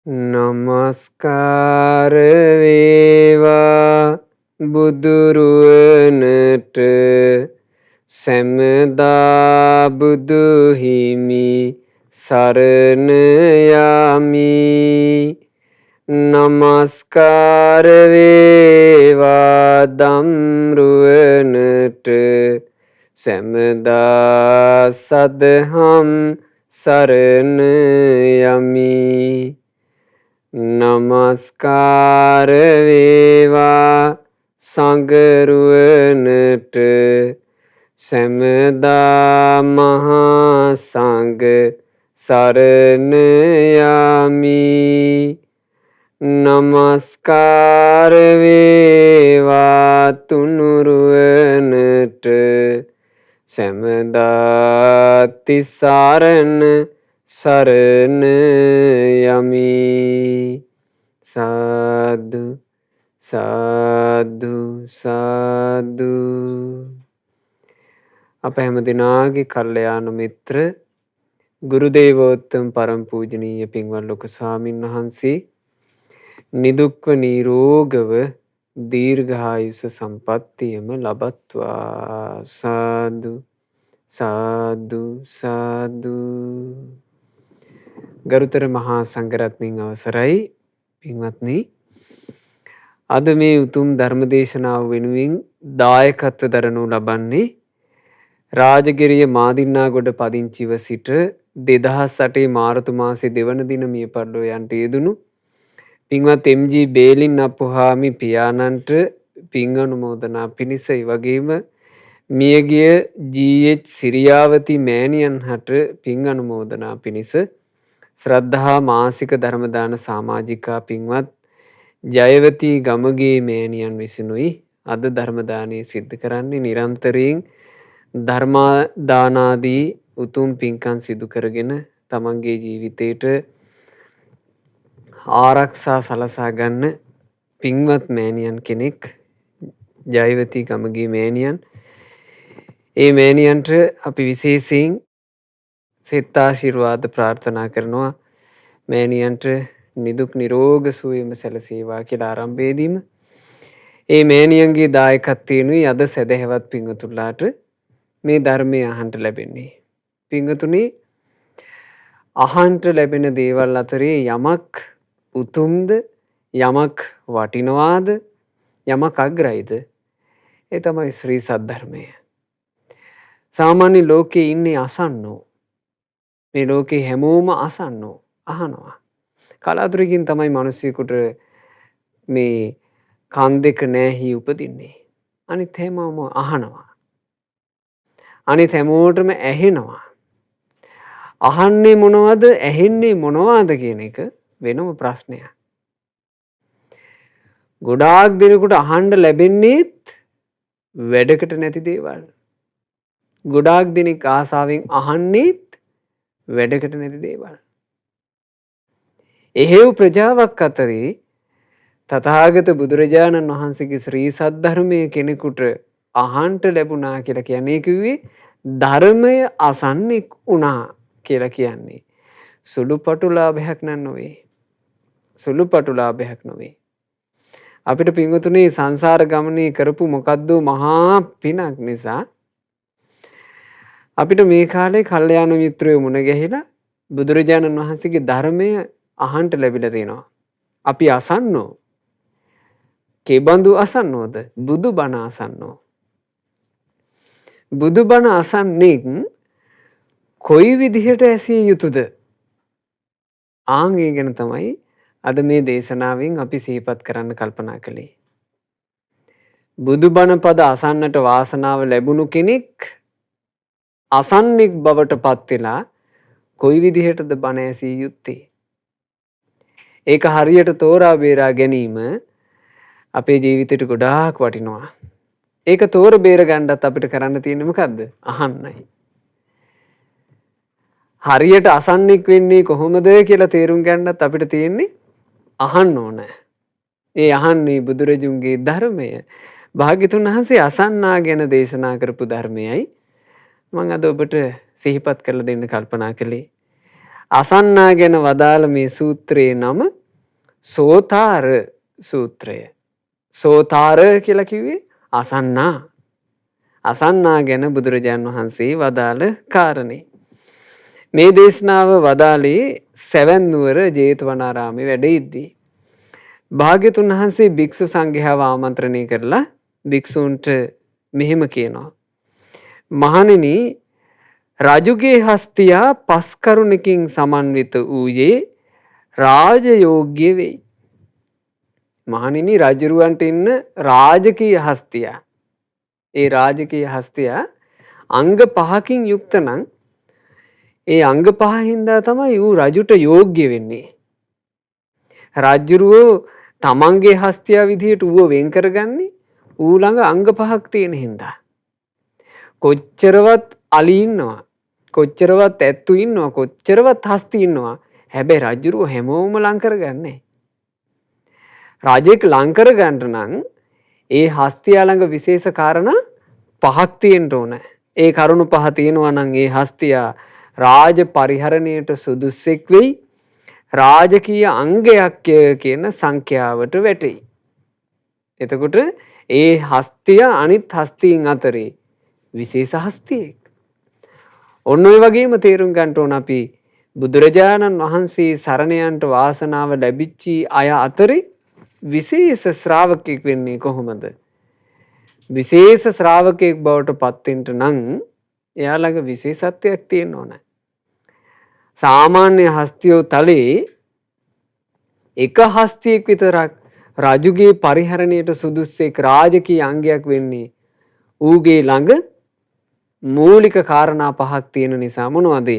නමස්කාර වේවා බුදුරුවනට සැමදා බුදු හිමි සරණ යමි. නමස්කාර වේවා දම්රුවනට සැමදා සදහම් සරණ යමි. නමස්කාර වේවා සංඝරුවනට සැමදා මහා සංඝ සරණ යමි. නමස්කාර වේවා තුනුරුවනට සැමදා තිසරණ සරණ යමි. සාදු සාදු සාදු. අප හැම දිනාගේ කල්යාණ මිත්‍ර ගුරු දේවෝත්තම පරම පූජනීය පින්වත් ලොකු ස්වාමීන් වහන්සේ නිදුක්ව නිරෝගව දීර්ඝායුෂ සම්පන්නියම ලබත්වා. සාදු සාදු සාදු. ගරුතර මහා සංඝරත්නයන් අවසරයි පින්වත්නි. අද මේ උතුම් ධර්ම දේශනාව වෙනුවෙන් දායකත්ව දරනු ලබන්නේ රාජගිරිය මාදින්නාගොඩ පදිංචිව සිට 2008 මාර්තු මාසේ දෙවන දින මිය පරලොවට යෙදුණු පින්වත් එම්.ජී. බේලින් අප්පුහාමි පියාණන්ට පින් අනුමෝදනා පිණිස වගේම මියගිය ජී.එච්. සිරියාවති මෑණියන් හට පින් අනුමෝදනා පිණිස ශ්‍රද්ධහා මාසික ධර්මදාන සමාජිකා පින්වත් ජයවතී ගමගේ මෑණියන් විසිනුයි අද ධර්මදානය සිද්ධ කරන්නේ. නිරන්තරයෙන් ධර්මදානාදී උතුම් පින්කම් සිදු කරගෙන තමන්ගේ ජීවිතයට ආරක්ෂා සලසා ගන්න පින්වත් මෑණියන් කෙනෙක් ජයවතී ගමගේ මෑණියන්. ඒ මෑණියන්ට අපි විශේෂයෙන් සෙත් ආශිර්වාද ප්‍රාර්ථනා කරනවා. මෑණියන්ට නිදුක් නිරෝග සුවයම සැලසේවා කියලා ආරම්භයේදීම ඒ මෑණියන්ගේ දායකත්වයෙනුයි අද සදහැවත් පින්වතුන්ලාට මේ ධර්මය අහන්ට ලැබෙන්නේ. පින්වතුනි, අහන්ට ලැබෙන දේවල් අතරේ යමක් උතුම්ද, යමක් වටිනවාද, යමක් අග්‍රයිද, ඒ තමයි ශ්‍රී සද්ධර්මය. සාමාන්‍ය ලෝකේ ඉන්නේ අසන්නෝ. මේ ලෝකේ හැමෝම අසන්නෝ, අහනවා. කලාතුරකින් තමයි මිනිස්සුෙකුට මේ කන් දෙක නැහි උපදින්නේ. අනිත් හැමෝම අහනවා. අනිත් හැමෝටම ඇහෙනවා. අහන්නේ මොනවද, ඇහෙන්නේ මොනවද කියන එක වෙනම ප්‍රශ්නයක්. ගොඩාක් දෙනෙකුට අහන්න ලැබෙන්නේත් වැඩකට නැති දේවල්. ගොඩාක් දෙනෙක් ආසාවෙන් අහන්නේත් වැඩකට නැති දේවල්. එහෙව් ප්‍රජාවක් අතරේ තථාගත බුදුරජාණන් වහන්සේගේ ශ්‍රී සද්ධර්මය කෙනෙකුට අහන්ට ලැබුණා කියලා කියන්නේ කිව්වේ ධර්මය අසන්නෙක් වුණා කියලා කියන්නේ සුළුපටු ලාභයක් නෙවෙයි. සුළුපටු ලාභයක් නෙවෙයි. අපිට පින්වතුනි සංසාර ගමනේ කරපු මොකද්ද මහා පිනක් නිසා අපිට මේ කාලේ කල්යාණ මිත්‍රයෝ මුණ ගැහිලා බුදුරජාණන් වහන්සේගේ ධර්මය අහන්ට ලැබිලා තියෙනවා. අපි අසන්නෝ. කෙබඳු අසන්නෝද? බුදු බණ අසන්නෝ. බුදු බණ අසන්නෙක් කොයි විදිහට ඇසිය යුතුද? ආන්ගේ ගැන තමයි අද මේ දේශනාවෙන් අපි සිහිපත් කරන්න කල්පනා කළේ. බුදු බණ පද අසන්නට වාසනාව ලැබුණු කෙනෙක් අසන්නෙක් බවට පත් වෙලා කොයි විදිහටද බණ ඇසිය යුත්තේ? ඒක හරියට තෝරා බේරා ගැනීම අපේ ජීවිතයට ගොඩාක් වටිනවා. ඒක තෝර බේර ගන්නත් අපිට කරන්න තියෙන්නේ මොකද්ද? අහන්නයි. හරියට අසන්නෙක් වෙන්නේ කොහොමද කියලා තේරුම් ගන්නත් අපිට තියෙන්නේ අහන්න ඕන. ඒ අහන්නේ බුදුරජුන්ගේ ධර්මය. භාග්‍යතුන් වහන්සේ අසන්නා ගැන දේශනා කරපු ධර්මයයි මම අද ඔබට සිහිපත් කරලා දෙන්න කල්පනා කළේ. අසන්නා ගැන වදාළ මේ සූත්‍රයේ නම සෝතාර සූත්‍රය. සෝතාර කියලා කිව්වේ අසන්නා. අසන්නා ගැන බුදුරජාණන් වහන්සේ වදාළ කාරණේ. මේ දේශනාව වදාළේ සැවැන්නුවර ජේතවනාරාමේ වැඩ ඉද්දී. භාග්‍යතුන් වහන්සේ භික්ෂු සංඝයාව ආමන්ත්‍රණය කරලා භික්ෂූන්ට මෙහෙම කියනවා. මහණෙනි, රජුගේ හස්තියා 5 කරුණකින් සමන්විත වූයේ රාජයෝග්‍ය වෙයි. මහණෙනි, රජුරවන්ට ඉන්න රාජකීය හස්තියා. ඒ රාජකීය හස්තියා අංග 5කින් යුක්ත නම් ඒ අංග 5 හින්දා තමයි ඌ රජුට යෝග්‍ය වෙන්නේ. රජුරෝ තමන්ගේ හස්තියා විදිහට ඌව වෙන් කරගන්නේ ඌ ළඟ අංග 5ක් තියෙන හින්දා. කොච්චරවත් අලි ඉන්නවා, කොච්චරවත් ඇත්තු ඉන්නවා, කොච්චරවත් හස්ති ඉන්නවා. හැබැයි රජුරෝ හැමෝම ලං කරගන්නේ. රජෙක් ලං කරගන්න නම් ඒ හස්තියා ළඟ විශේෂ කාරණා 5ක් තියෙන්න ඕන. ඒ කරුණු 5 තියෙනවා නම් ඒ හස්තියා රාජ පරිහරණයට සුදුස්සෙක් වෙයි. රාජකීය අංගයක් කියන සංඛ්‍යාවට වැටෙයි. එතකොට ඒ හස්තිය අනිත් හස්තීන් අතරේ විශේෂ හස්තියෙක්. ඔන්න ඔය වගේම තේරුම් ගන්න ඕන අපි බුදුරජාණන් වහන්සේ සරණයන්ට වාසනාව ලැබිච්ච අය අතරේ විශේෂ ශ්‍රාවකෙක් වෙන්නේ කොහොමද? විශේෂ ශ්‍රාවකෙක් බවට පත් වෙන්න නම් එයා ළඟ විශේෂත්වයක් තියෙන්න ඕන. සාමාන්‍ය හස්තියෝ තලේ එක හස්තියෙක් විතරක් රජුගේ පරිහරණයට සුදුස්සෙක් රාජකීය අංගයක් වෙන්නේ ඌගේ ළඟ මූලික කාරණා 5ක් තියෙන නිසා. මොනවද?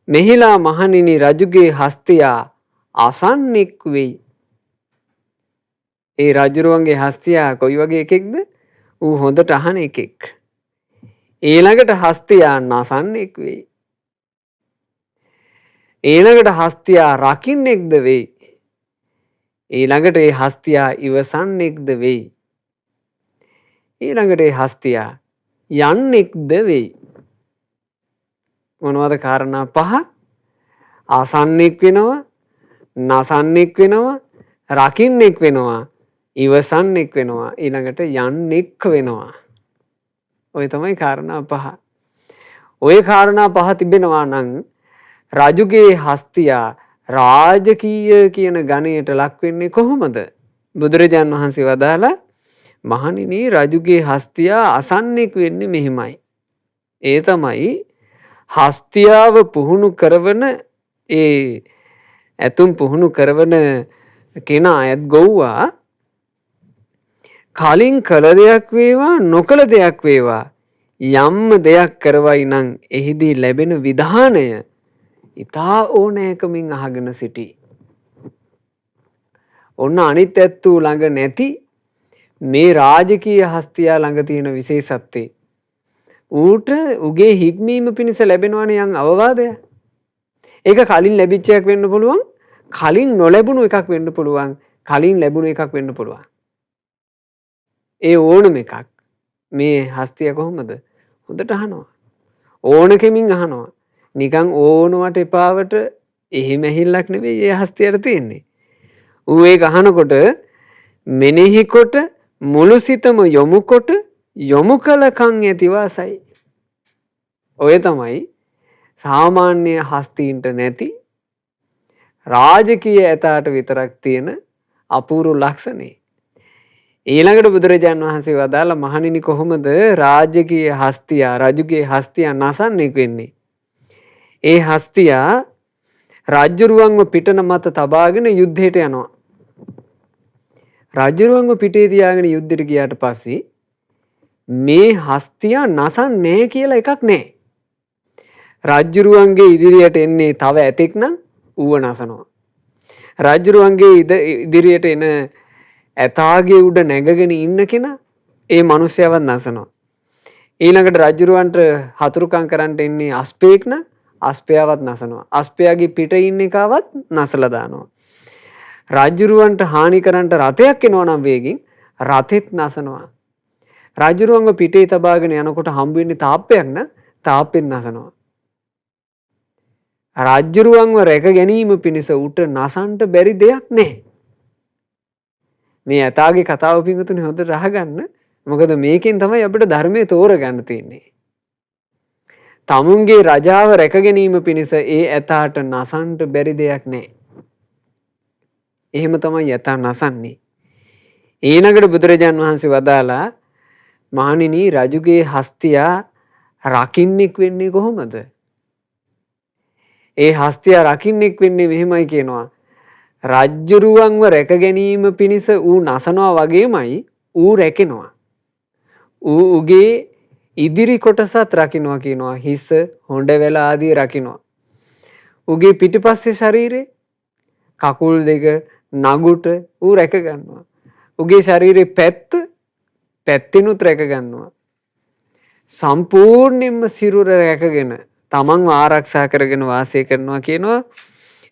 මෙහිලා මහණෙනි, රජුගේ හස්තියා අසන්නෙක් වෙයි. ඒ රජුරුවන්ගේ හස්තියා කොයි වගේ එකෙක්ද? ඌ හොඳට අහන එකෙක්. ඊළඟට හස්තියා නසන්නෙක් වෙයි. ඊළඟට හස්තියා රකින්නෙක්ද වෙයි. ඊළඟට ඒ හස්තියා ඉවසන්නෙක්ද වෙයි. ඊළඟට ඒ හස්තියා යන්නෙක්ද වෙයි. මොනවද කාරණා 5? ආසන්නෙක් වෙනවා, නසන්නෙක් වෙනවා, රකින්නෙක් වෙනවා, ඉවසන්නෙක් වෙනවා, ඊළඟට යන්නෙක් වෙනවා. ඔය තමයි කාරණා 5. ඔය කාරණා 5 තිබෙනවා නම් රජුගේ හස්තියා රාජකීය කියන ගණයට ලක් වෙන්නේ කොහොමද? බුදුරජාන් වහන්සේ වදාලා, මහණෙනි, රජුගේ හස්තියා අසන්නෙක් වෙන්නේ මෙහිමයි. ඒ තමයි හස්තියාව පුහුණු කරවන ඒ ඇතුම් පුහුණු කරවන කෙනා ඇත් ගොව්වා කලින් කළ දෙයක් වේවා නොකළ දෙයක් වේවා යම්ම දෙයක් කරවයි නම් එහිදී ලැබෙන විධානය ඉතා ඕනෑකමින් අහගෙන සිටි. ඔන්න අනිත් ඇත්තූ ළඟ නැති මේ රාජකීය හස්තියා ළඟ තියෙන විශේෂත්වය. ඌට උගේ හික්මීම පිණිස ලැබෙනවනේ යම් අවවාදය. ඒක කලින් ලැබිච්චයක් වෙන්න පුළුවන්, කලින් නොලැබුණු එකක් වෙන්න පුළුවන්, කලින් ලැබුණු එකක් වෙන්න පුළුවන්. ඒ ඕනම එකක් මේ හස්තිය කොහොමද? හොඳට අහනවා. ඕනකමින් අහනවා. නිකන් ඕනවට එපාවට එහෙම ඇහිල්ලක් නෙවෙයි ඒ හස්තියට තියෙන්නේ. ඌ ඒක අහනකොට මෙනෙහි කොට මුළු සිතම යොමු කොට යොමු කළ කන් ඇති වාසයි. ඔය තමයි සාමාන්‍ය හස්තීන්ට නැති රාජකීය ඇතාට විතරක් තියෙන අපූර්ව ලක්ෂණේ. ඊළඟට බුදුරජාන් වහන්සේ වදාළ, මහණෙනි, කොහොමද රාජකීය හස්තියා රජුගේ හස්තියා නසන්නෙක් වෙන්නේ? ඒ හස්තියා රජ්ජුරුවන්ව පිටන මත තබාගෙන යුද්ධයට යනවා. රජ්ජුරුවන්ව පිටේ තියාගෙන යුද්ධයට ගියාට පස්සේ මේ හස්තියා නසන්නේ කියලා එකක් නැහැ. රජ්ජුරුවන්ගේ ඉදිරියට එන්නේ තව ඇතෙක් නම් ඌව නසනවා. රජ්ජුරුවන්ගේ ඉදිරියට එන ඇතාගේ උඩ නැගගෙන ඉන්න කෙනා ඒ මිනිස්යාවත් නසනවා. ඊළඟට රජ්ජුරුවන්ට හතුරුකම් කරන්න එන්නේ අස්පේක් නම් අස්පයාවත් නසනවා. අස්පයාගේ පිටේ ඉන්න එකවත් නසලා දානවා. රජ්ජුරුවන්ට හානි කරන්න රථයක් එනවා නම් වේගින් රථෙත් නසනවා. රජ්ජුරුවන්ව පිටේ තබාගෙන යනකොට හම්බ වෙන්නේ තාප්පයක් නම් තාප්පෙත් නසනවා. රජ්ජුරුවන්ව රැක ගැනීම පිණිස ඌට නසන්ට බැරි දෙයක් නැහැ. මේ ඇතාගේ කතාව පිංගුතුනි හොඳට අහගන්න. මොකද මේකෙන් තමයි අපිට ධර්මයේ තෝරගන්න තියෙන්නේ. තමුන්ගේ රජාව රැක ගැනීම පිණිස ඒ ඇතාට නසන්ට බැරි දෙයක් නැහැ. එහෙම තමයි ඇතා නසන්නේ. ඊළඟට බුදුරජාන් වහන්සේ වදාලා මහණෙනි රජුගේ හස්තියා රකින්නෙක් වෙන්නේ කොහොමද? ඒ හස්තියා රකින්නෙක් වෙන්නේ මෙහෙමයි කියනවා. රජ්ජුරුවන්ව රැක ගැනීම පිණිස ඌ නසනවා වගේමයි ඌ රැකෙනවා. ඌගේ ඉදිරි කොටසත් රකින්නවා කියනවා. හිස, හොඬවැල ආදී රකින්නවා. ඌගේ පිටිපස්සේ ශරීරේ කකුල් දෙක නගුට ඌ රැක ගන්නවා. ඌගේ ශරීරේ පැත්තිනුත් රැක ගන්නවා. සම්පූර්ණයෙන්ම සිරුර රැකගෙන තමන්ව ආරක්ෂා කරගෙන වාසය කරනවා කියනවා.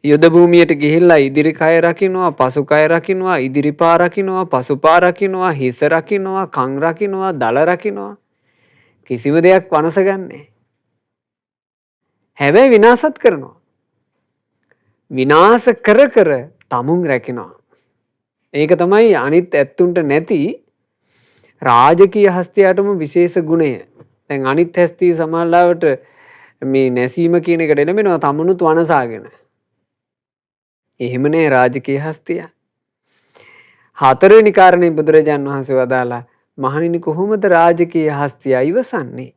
යුද භූමියට ගිහිල්ලා ඉදිරි කය රකින්නවා, පසු කය රකින්නවා, ඉදිරි පා රකින්නවා, පසු පා රකින්නවා, හිස රකින්නවා, කන් රකින්නවා, දල රකින්නවා. කිසිම දෙයක් වනස ගන්නෑ. හැබැයි විනාශත් කරනවා. විනාශ කර කර තමුන් රැකිනවා. ඒක තමයි අනිත් ඇත්තුන්ට නැති රාජකීය හස්තියාටම විශේෂ ගුණය. දැන් අනිත් හැස්තිය සමහරවිට මේ නැසීම කියන එකට එළඹෙනවා තමුණුත් වනසාගෙන. එහෙම නෑ රාජකීය හස්තිය. හතරවෙනි කාරණේ බුදුරජාන් වහන්සේ වදාලා මහණෙනි කොහොමද රාජකීය හස්තිය ඉවසන්නේ?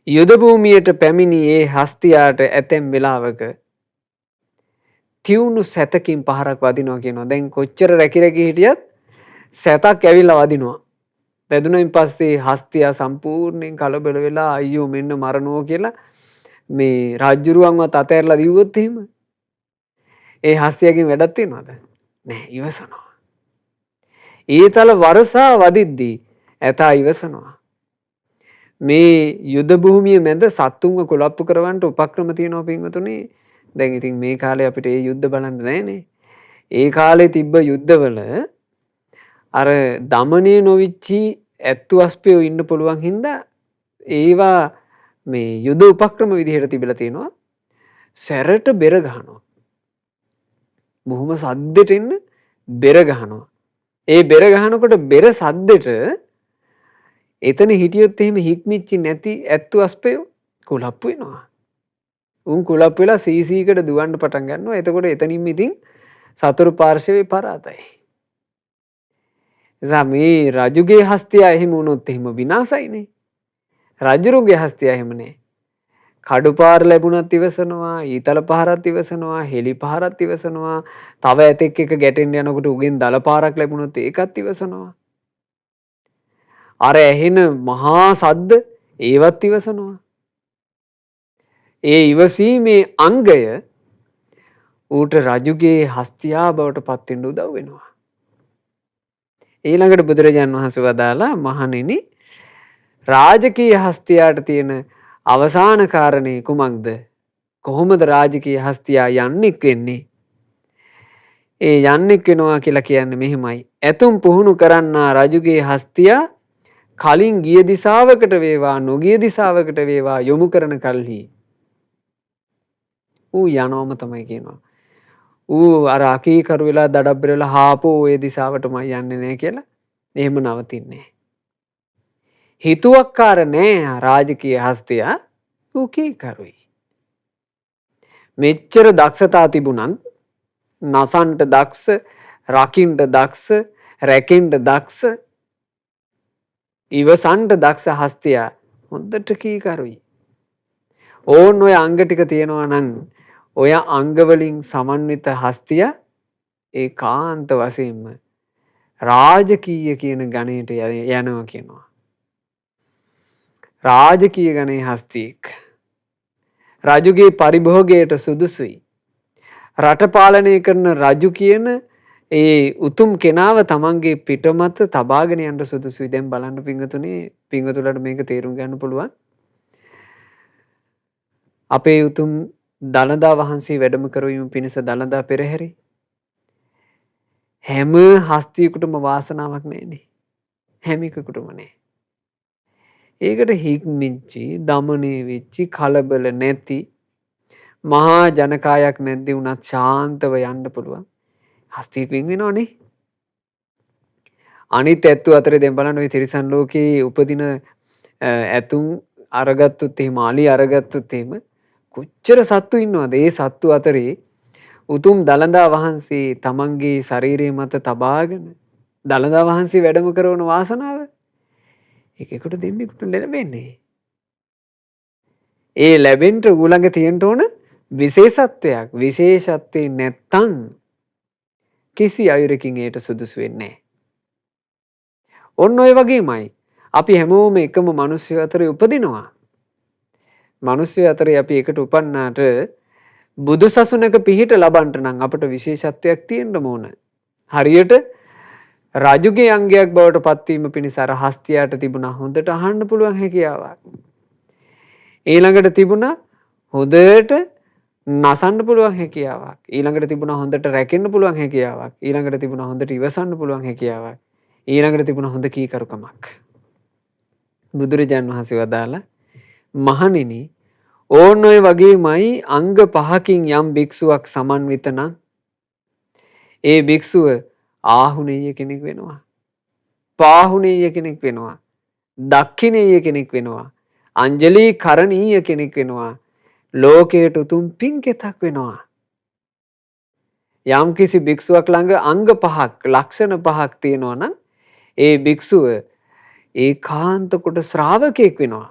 යුද භූමියට පැමිණි ඒ හස්තියාට ඇතැම් වෙලාවක තියුණු සැතකින් පහරක් වදිනවා කියනවා. දැන් කොච්චර රැකි හිටියත් සැතක් ඇවිල්ලා වදිනවා. වැදුනින් පස්සේ හස්තියා සම්පූර්ණයෙන් කලබල වෙලා අයියෝ මෙන්න මරණෝ කියලා මේ රජ්ජුරුවන්වත් අතෑරලා දිව්වොත් එහෙම ඒ හස්තියකින් වැඩක් තියනවද? නෑ, ඉවසනවා. ඊතල වරසා වදිද්දී ඇතා ඉවසනවා. මේ යුද භූමිය මැද සත්තුන්ව කුලප්පු කරවන්න උපක්‍රම තියෙනවා පින්වතුනි. දැන් ඉතින් මේ කාලේ අපිට ඒ යුද්ධ බලන්න නෑනේ. ඒ කාලේ තිබ්බ යුද්ධවල අර දමනය නොවිච්චි ඇත්තු අස්පයෝ ඉන්න පුළුවන් හින්දා ඒවා මේ යුද උපක්‍රම විදිහට තිබිලා තියෙනවා. සැරට බෙර ගහනවා. බොහොම සද්දෙට එන්න බෙර ගහනවා. ඒ බෙර ගහනකොට බෙර සද්දෙට එතන හිටියොත් එහෙම හික්මිච්චි නැති ඇත්තු අස්පයෝ කුලප්පු වෙනවා. උන් කුලප්පු වෙලා සීසීකට දුවන්න පටන් ගන්නවා. එතකොට එතනින්ම ඉතින් සතුරු පාර්ශවයේ පරාතයි. එසා මේ රජුගේ හස්තිය එහෙම වුණොත් එහෙම විනාශයිනේ. රජුගේ හස්තිය එහෙම නෑ. කඩු පාර ලැබුණත් ඉවසනවා, ඊතල පහරත් ඉවසනවා, හෙලි පහරත් ඉවසනවා. තව ඇතෙක් එක ගැටෙන්න යනකොට උගෙන් දල පාරක් ලැබුණොත් ඒකත් ඉවසනවා. අර ඇහෙන මහා සද්ද ඒවත් ඉවසනවා. ඒ ඉවසීමේ අංගය ඌට රජුගේ හස්තියා බවට පත් වෙන්න උදව් වෙනවා. ඊළඟට බුදුරජාන් වහන්සේ වදාලා මහණෙනි රාජකීය හස්තියාට තියෙන අවසාන කාරණේ කුමක්ද? කොහොමද රාජකීය හස්තියා යන්නෙක් වෙන්නේ? ඒ යන්නෙක් වෙනවා කියලා කියන්නේ මෙහෙමයි. ඇතුම් පුහුණු කරන්නා රජුගේ හස්තියා කලින් ගිය දිසාවකට වේවා නොගිය දිසාවකට වේවා යොමු කරන කල්හි ඌ යනවම තමයි කියනවා. ඌ අර අකීකරු වෙලා දඩබ්බර වෙලා හාපෝ ඒ දිසාවටම යන්නේ නැහැ කියලා එහෙම නවතින්නේ. හිතුවක්කාර නෑ රාජකීය හස්තියා. ඌ කීකරුයි. මෙච්චර දක්ෂතා තිබුණත් නසන්ට දක්ෂ, රකින්ට දක්ෂ, රැකෙන්ට දක්ෂ, ඉවසන්ට දක්ෂ හස්තියා හොඳට කීකරුයි. ඕන් ඔය අංග ටික තියෙනවා නම් ඔය අංගවලින් සමන්විත හස්තිය ඒකාන්ත වශයෙන්ම රාජකීය කියන ගණයට යනවා කියනවා. රාජකීය ගණයේ හස්තියෙක්. රජුගේ පරිභෝගයට සුදුසුයි. රට පාලනය කරන රජු කියන ඒ උතුම් කෙනාව තමන්ගේ පිටමත තබාගෙන යන්න සුදුසුයි. දැන් බලන්න පින්වතුනි, පින්වතුලට මේක තේරුම් ගන්න පුළුවන්. අපේ උතුම් දළදා වහන්සේ වැඩම කරවීම පිණිස දළදා පෙරහැරි හැම හස්තියකුටම වාසනාවක් නෑනේ. හැම එකකුටම නෑ. ඒකට හික්මිච්චි, දමනය වෙච්චි, කලබල නැති මහා ජනකායක් මැද්දේ වුණත් ශාන්තව යන්න පුළුවන්. හස්තිය පින් වෙනවනේ. අනිත් ඇත්තු අතරේ දැන් බලන්න ඔය තිරිසන් ලෝකේ උපදින ඇතුන් අරගත්තොත් එහෙම අලි අරගත්තොත් එහෙම කොච්චර සත්තු ඉන්නවද? ඒ සත්තු අතරේ උතුම් දළදා වහන්සේ තමන්ගේ ශරීරයේ මත තබාගෙන දළදා වහන්සේ වැඩම කරන වාසනාව එකෙකුට දෙන්නෙකුට ලැබෙන්නේ. ඒ ලැබෙන්න ඌළඟ තියෙන්න ඕන විශේෂත්වයක්. විශේෂත්වේ නැත්තම් කිසි අයුරකින් ඒට සුදුසු වෙන්නේ නැහැ. ඔන්න ඔය වගේමයි. අපි හැමෝම එකම මිනිස්සු අතරේ උපදිනවා. මිනිස්සු අතරේ අපි එකට උපන්නාට බුදු සසුනක පිහිට ලබන්න නම් අපට විශේෂත්වයක් තියෙන්න ඕන. හරියට රජුගේ අංගයක් බවට පත්වීම පිණිස අර හස්තියාට තිබුණා හොඳට අහන්න පුළුවන් හැකියාවක්. ඊළඟට තිබුණා හොඳට නසන්න පුළුවන් හැකියාවක්. ඊළඟට තිබුණා හොඳට රැකෙන්න පුළුවන් හැකියාවක්. ඊළඟට තිබුණා හොඳට ඉවසන්න පුළුවන් හැකියාවක්. ඊළඟට තිබුණා හොඳ කීකරුකමක්. බුදුරජාන් වහන්සේ වදාලා මහණෙනි ඕන ඔය වගේමයි අංග පහකින් යම් භික්ෂුවක් සමන්විත නම් ඒ භික්ෂුව ආහුණෙය කෙනෙක් වෙනවා. පාහුණෙය කෙනෙක් වෙනවා. දක්ඛිනේය කෙනෙක් වෙනවා. අංජලි කරණීය කෙනෙක් වෙනවා. ලෝකයට උතුම් පින්කෙතක් වෙනවා. යම් කිසි භික්ෂුවක් ළඟ අංග පහක් ලක්ෂණ පහක් තියෙනවා නම් ඒ භික්ෂුව ඒකාන්ත කොට ශ්‍රාවකයෙක් වෙනවා.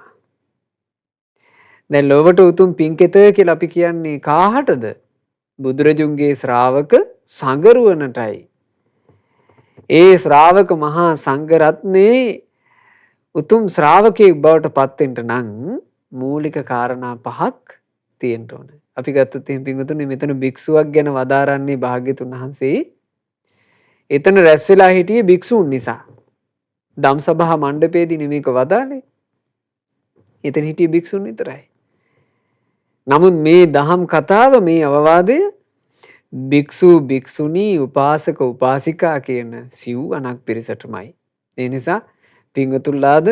දැන් ලොවට උතුම් පින්කෙත කියලා අපි කියන්නේ කාහටද? බුදුරජුන්ගේ ශ්‍රාවක සංගරුවනටයි. ඒ ශ්‍රාවක මහා සංඝ රත්නේ උතුම් ශ්‍රාවකයෙක් බවට පත් වෙන්න නම් මූලික කාරණා පහක් තියෙන්න ඕන. අපි ගත්තොත් එහෙනම් පින්වතුනි මෙතන භික්ෂුවක් ගැන වදාරන්නේ භාග්‍යතුන් වහන්සේ එතන රැස් වෙලා හිටියේ භික්ෂූන් නිසා. ධම්සභා මණ්ඩපයේදී නෙමේක වදාළේ. එතන හිටියේ භික්ෂුන් විතරයි. නමුත් මේ දහම් කතාව මේ අවවාදය භික්ෂු භික්ෂුණී උපාසක උපාසිකා කියන සිව්වණක් පිරිසටමයි. ඒ නිසා පින්වතුන්ලාද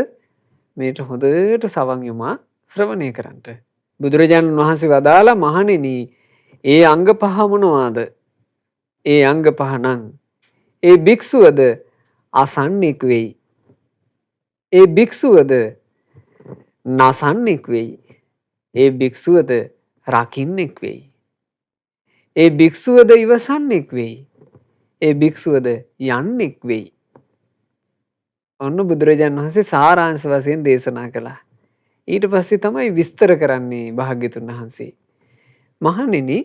මේට හොඳට සවන් යොමා ශ්‍රවණය කරන්න. බුදුරජාණන් වහන්සේ වදාලා මහණෙනි ඒ අංග පහ මොනවාද? ඒ අංග පහ නම් ඒ භික්ෂුවද අසන්නෙක් වෙයි. ඒ භික්ෂුවද නසන්නෙක් වෙයි. ඒ භික්ෂුවද රකින්නෙක් වෙයි. ඒ භික්ෂුවද ඉවසන්නෙක් වෙයි. ඒ භික්ෂුවද යන්නෙක් වෙයි. ඔන්න බුදුරජාණන් වහන්සේ සාරාංශ වශයෙන් දේශනා කළා. ඊට පස්සේ තමයි විස්තර කරන්නේ භාග්‍යතුන් වහන්සේ. මහණෙනි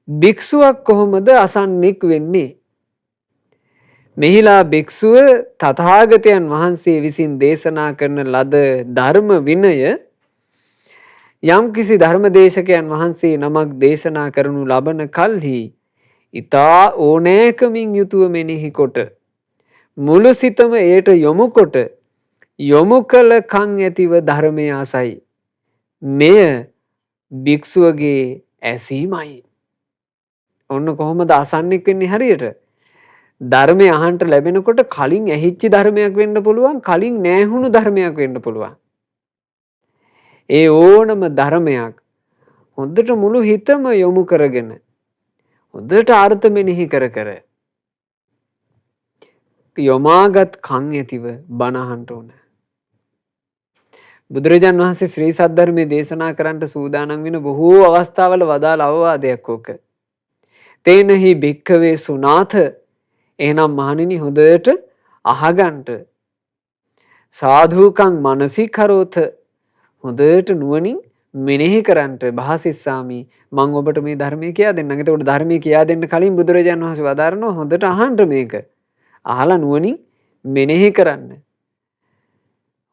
භික්ෂුවක් කොහොමද අසන්නෙක් වෙන්නේ? මෙහිලා භික්ෂුව තථාගතයන් වහන්සේ විසින් දේශනා කරන ලද ධර්ම විනය යම් කිසි ධර්මදේශකයන් වහන්සේ නමක් දේශනා කරනු ලබන කල්හි ඊතා ඕනෑකමින් යුතුව මෙනෙහි කොට මුළු සිතම එයට යොමු කොට යොමු කළ කන් ඇතිව ධර්මය අසයි. මෙය භික්ෂුවගේ ඇසීමයි. ඔන්න කොහොමද අසන්නෙක් වෙන්නේ හරියට? ධර්මය අහන්ට ලැබෙනකොට කලින් ඇහිච්ච ධර්මයක් වෙන්න පුළුවන්, කලින් නැහුණු ධර්මයක් වෙන්න පුළුවන්. ඒ ඕනම ධර්මයක් හොඳට මුළු හිතම යොමු කරගෙන හොඳට අර්ථ මෙනෙහි කර කර යොමාගත් කන් ඇතිව බණ අහන්න ඕන. බුදුරජාන් වහන්සේ ශ්‍රී සද්ධර්මයේ දේශනා කරන්නට සූදානම් වෙන බොහෝ අවස්ථාවල වදාළ අවවාදයක් ඕක. තේනහි භික්ඛවේ සුනාථ එහෙනම් මහණෙනි හොඳට අහගන්ට. සාධුකං මනසිකරෝත හොඳට නුවණින් මෙනෙහි කරන්නට. භාසිස්සාමි මම ඔබට මේ ධර්මය කියා දෙන්නම්. එතකොට ධර්මය කියා දෙන්න කලින් බුදුරජාණන් වහන්සේ වදාරනවා හොඳට අහන්න මේක. අහලා නුවණින් මෙනෙහි කරන්න.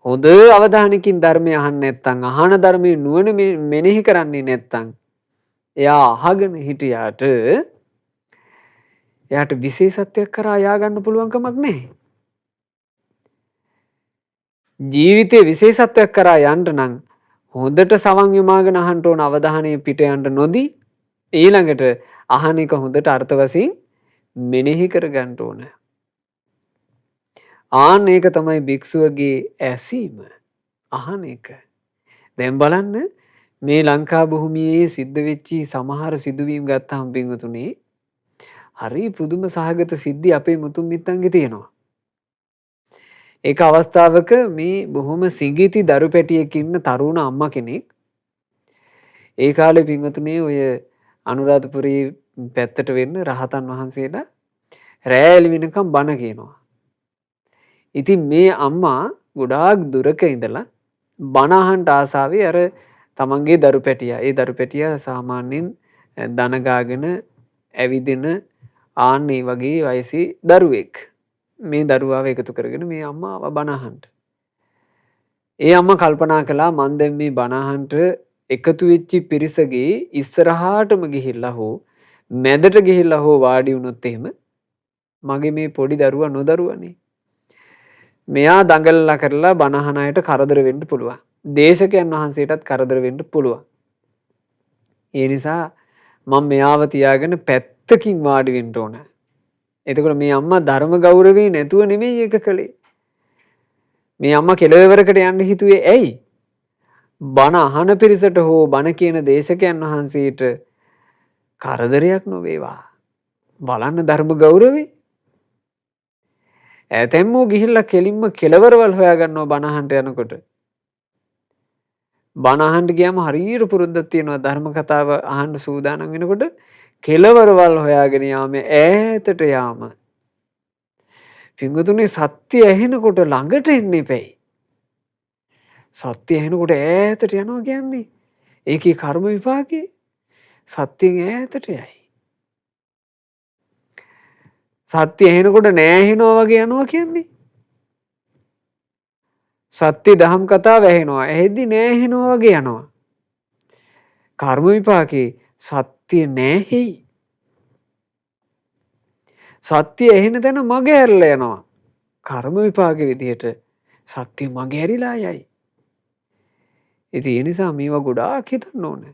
හොඳ අවධානයකින් ධර්මය අහන්න නැත්නම් අහන ධර්මයේ නුවණ මෙනෙහි කරන්නේ නැත්නම් එයා අහගෙන හිටියාට එයාට විශේෂත්වයක් කරා යා ගන්න පුළුවන් කමක් නැහැ. ජීවිතේ විශේෂත්වයක් කරා යන්න නම් හොඳට සවන් යොමාගෙන අහන්න ඕන, අවධානය පිට යන්න නොදී ඊළඟට අහන එක හොඳට අර්ථ වශයෙන් මෙනෙහි කර ගන්න ඕන. ආන්න ඒක තමයි භික්ෂුවගේ ඇසීම, අහන එක. දැන් බලන්න මේ ලංකා භූමියේ සිද්ධ වෙච්චි සමහර සිදුවීම් ගත්තාම පින්වතුනි හරි පුදුම සහගත සිද්ධි අපේ මුතුන් මිත්තන්ගේ තියෙනවා. ඒක අවස්ථාවක මේ බොහොම සිඟිති දරු පැටියෙක් ඉන්න තරුණ අම්මා කෙනෙක් ඒ කාලේ පින්වතුනි ඔය අනුරාධපුරේ පැත්තට වෙන්න රහතන් වහන්සේලා රෑ එළි වෙනකම් බණ කියනවා. ඉතින් මේ අම්මා ගොඩාක් දුරක ඉඳලා බණ අහන්න ආසාවේ අර තමන්ගේ දරු පැටියා. ඒ දරු පැටියා සාමාන්‍යයෙන් දන ගාගෙන ඇවිදින ආන් මේ වගේ වයසේ දරුවෙක්. මේ දරුවාව එකතු කරගෙන මේ අම්මාව බණ අහන්න. ඒ අම්මා කල්පනා කළා මන් දැන් මේ බණ අහන්න එකතු වෙච්ච පිරිසගේ ඉස්සරහාටම ගිහිල්ලා හෝ මැදට ගිහිල්ලා හෝ වාඩි වුණොත් එහෙම මගේ මේ පොඩි දරුවා නොදරුවනේ. මෙයා දඟලලා කරලා බණ අහන අයට කරදර වෙන්න පුළුවන්. දේශකයන් වහන්සේටත් කරදර වෙන්න පුළුවන්. ඒ නිසා මම මෙයාව තියාගෙන පැත්තකින් වාඩි වෙන්න ඕන. එතකොට මේ අම්මා ධර්ම ගෞරවේ නැතුව නෙමෙයි ඒක කළේ. මේ අම්මා කෙළවරකට යන්න හිතුවේ ඇයි? බණ අහන පිරිසට හෝ බණ කියන දේශකයන් වහන්සේට කරදරයක් නොවේවා. බලන්න ධර්ම ගෞරවේ. ඇතැම්මෝ ගිහිල්ලා කෙලින්ම කෙළවරවල් හොයාගන්නවා බණ අහන්න යනකොට. බණ අහන්න ගියාම හරියට පුරුද්දක් තියෙනවා ධර්ම කතාව අහන්න සූදානම් වෙනකොට කෙළවරවල් හොයාගෙන යාම ඈතට යාම. පින්වතුනි සත්‍ය ඇහෙනකොට ළඟට එන්න එපැයි. සත්‍ය ඇහෙනකොට ඈතට යනවා කියන්නේ ඒකේ කර්ම විපාකේ සත්‍යයෙන් ඈතට යයි. සත්‍ය ඇහෙනකොට නෑ ඇහෙනවා වගේ යනවා කියන්නේ සත්‍ය දහම් කතාව ඇහෙනවා ඇහෙද්දි නෑ ඇහෙනවා වගේ යනවා. කර්ම විපාකේ සත්‍ය නැහෙයි. සත්‍ය ඇහෙන තැන මග ඇරලා යනවා. කර්ම විපාකේ විදිහට සත්‍ය මග ඇරිලා යයි. ඉතින් ඒ නිසා මේවා ගොඩාක් හිතන්න ඕනේ.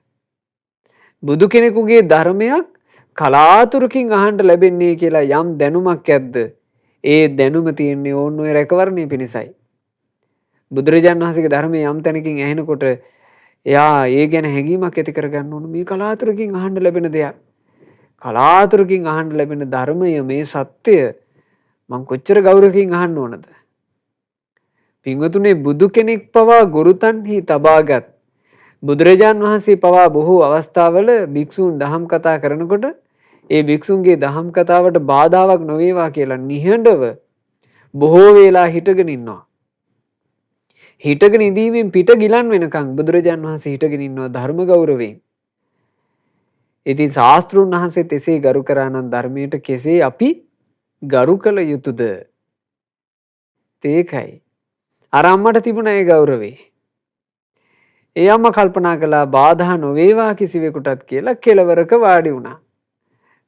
බුදු කෙනෙකුගේ ධර්මයක් කලාතුරකින් අහන්න ලැබෙන්නේ කියලා යම් දැනුමක් ඇද්ද? ඒ දැනුම තියෙන්නේ ඕන්න ඔය රැකවරණය පිණිසයි. බුදුරජාණන් වහන්සේගේ ධර්මයේ යම් තැනකින් ඇහෙනකොට එයා ඒ ගැන හැඟීමක් ඇති කරගන්න ඕන. මේ කලාතුරකින් අහන්න ලැබෙන දෙයක්. කලාතුරකින් අහන්න ලැබෙන ධර්මය මේ සත්‍ය මං කොච්චර ගෞරවකින් අහන්න ඕනද? පින්වතුනේ බුදු කෙනෙක් පවා ගුරුතන්හි තබාගත් බුදුරජාන් වහන්සේ පවා බොහෝ අවස්ථාවල භික්ෂූන් දහම් කතා කරනකොට ඒ භික්ෂුන්ගේ දහම් කතාවට බාධාවක් නොවේවා කියලා නිහඬව බොහෝ වේලා හිටගෙන ඉන්නවා. හිටගෙන ඉඳීමෙන් පිට ගිලන් වෙනකන් බුදුරජාන් වහන්සේ හිටගෙන ඉන්නවා ධර්ම ගෞරවයෙන්. ඉතින් ශාස්ත්‍රුන් වහන්සේත් එසේ ගරු කරා නම් ධර්මයට කෙසේ අපි ගරු කළ යුතුද? ඒකයි. අර අම්මට තිබුණ ඒ ගෞරවේ. ඒ අම්මා කල්පනා කළා බාධා නොවේවා කිසිවෙකුටත් කියලා කෙලවරක වාඩි වුණා.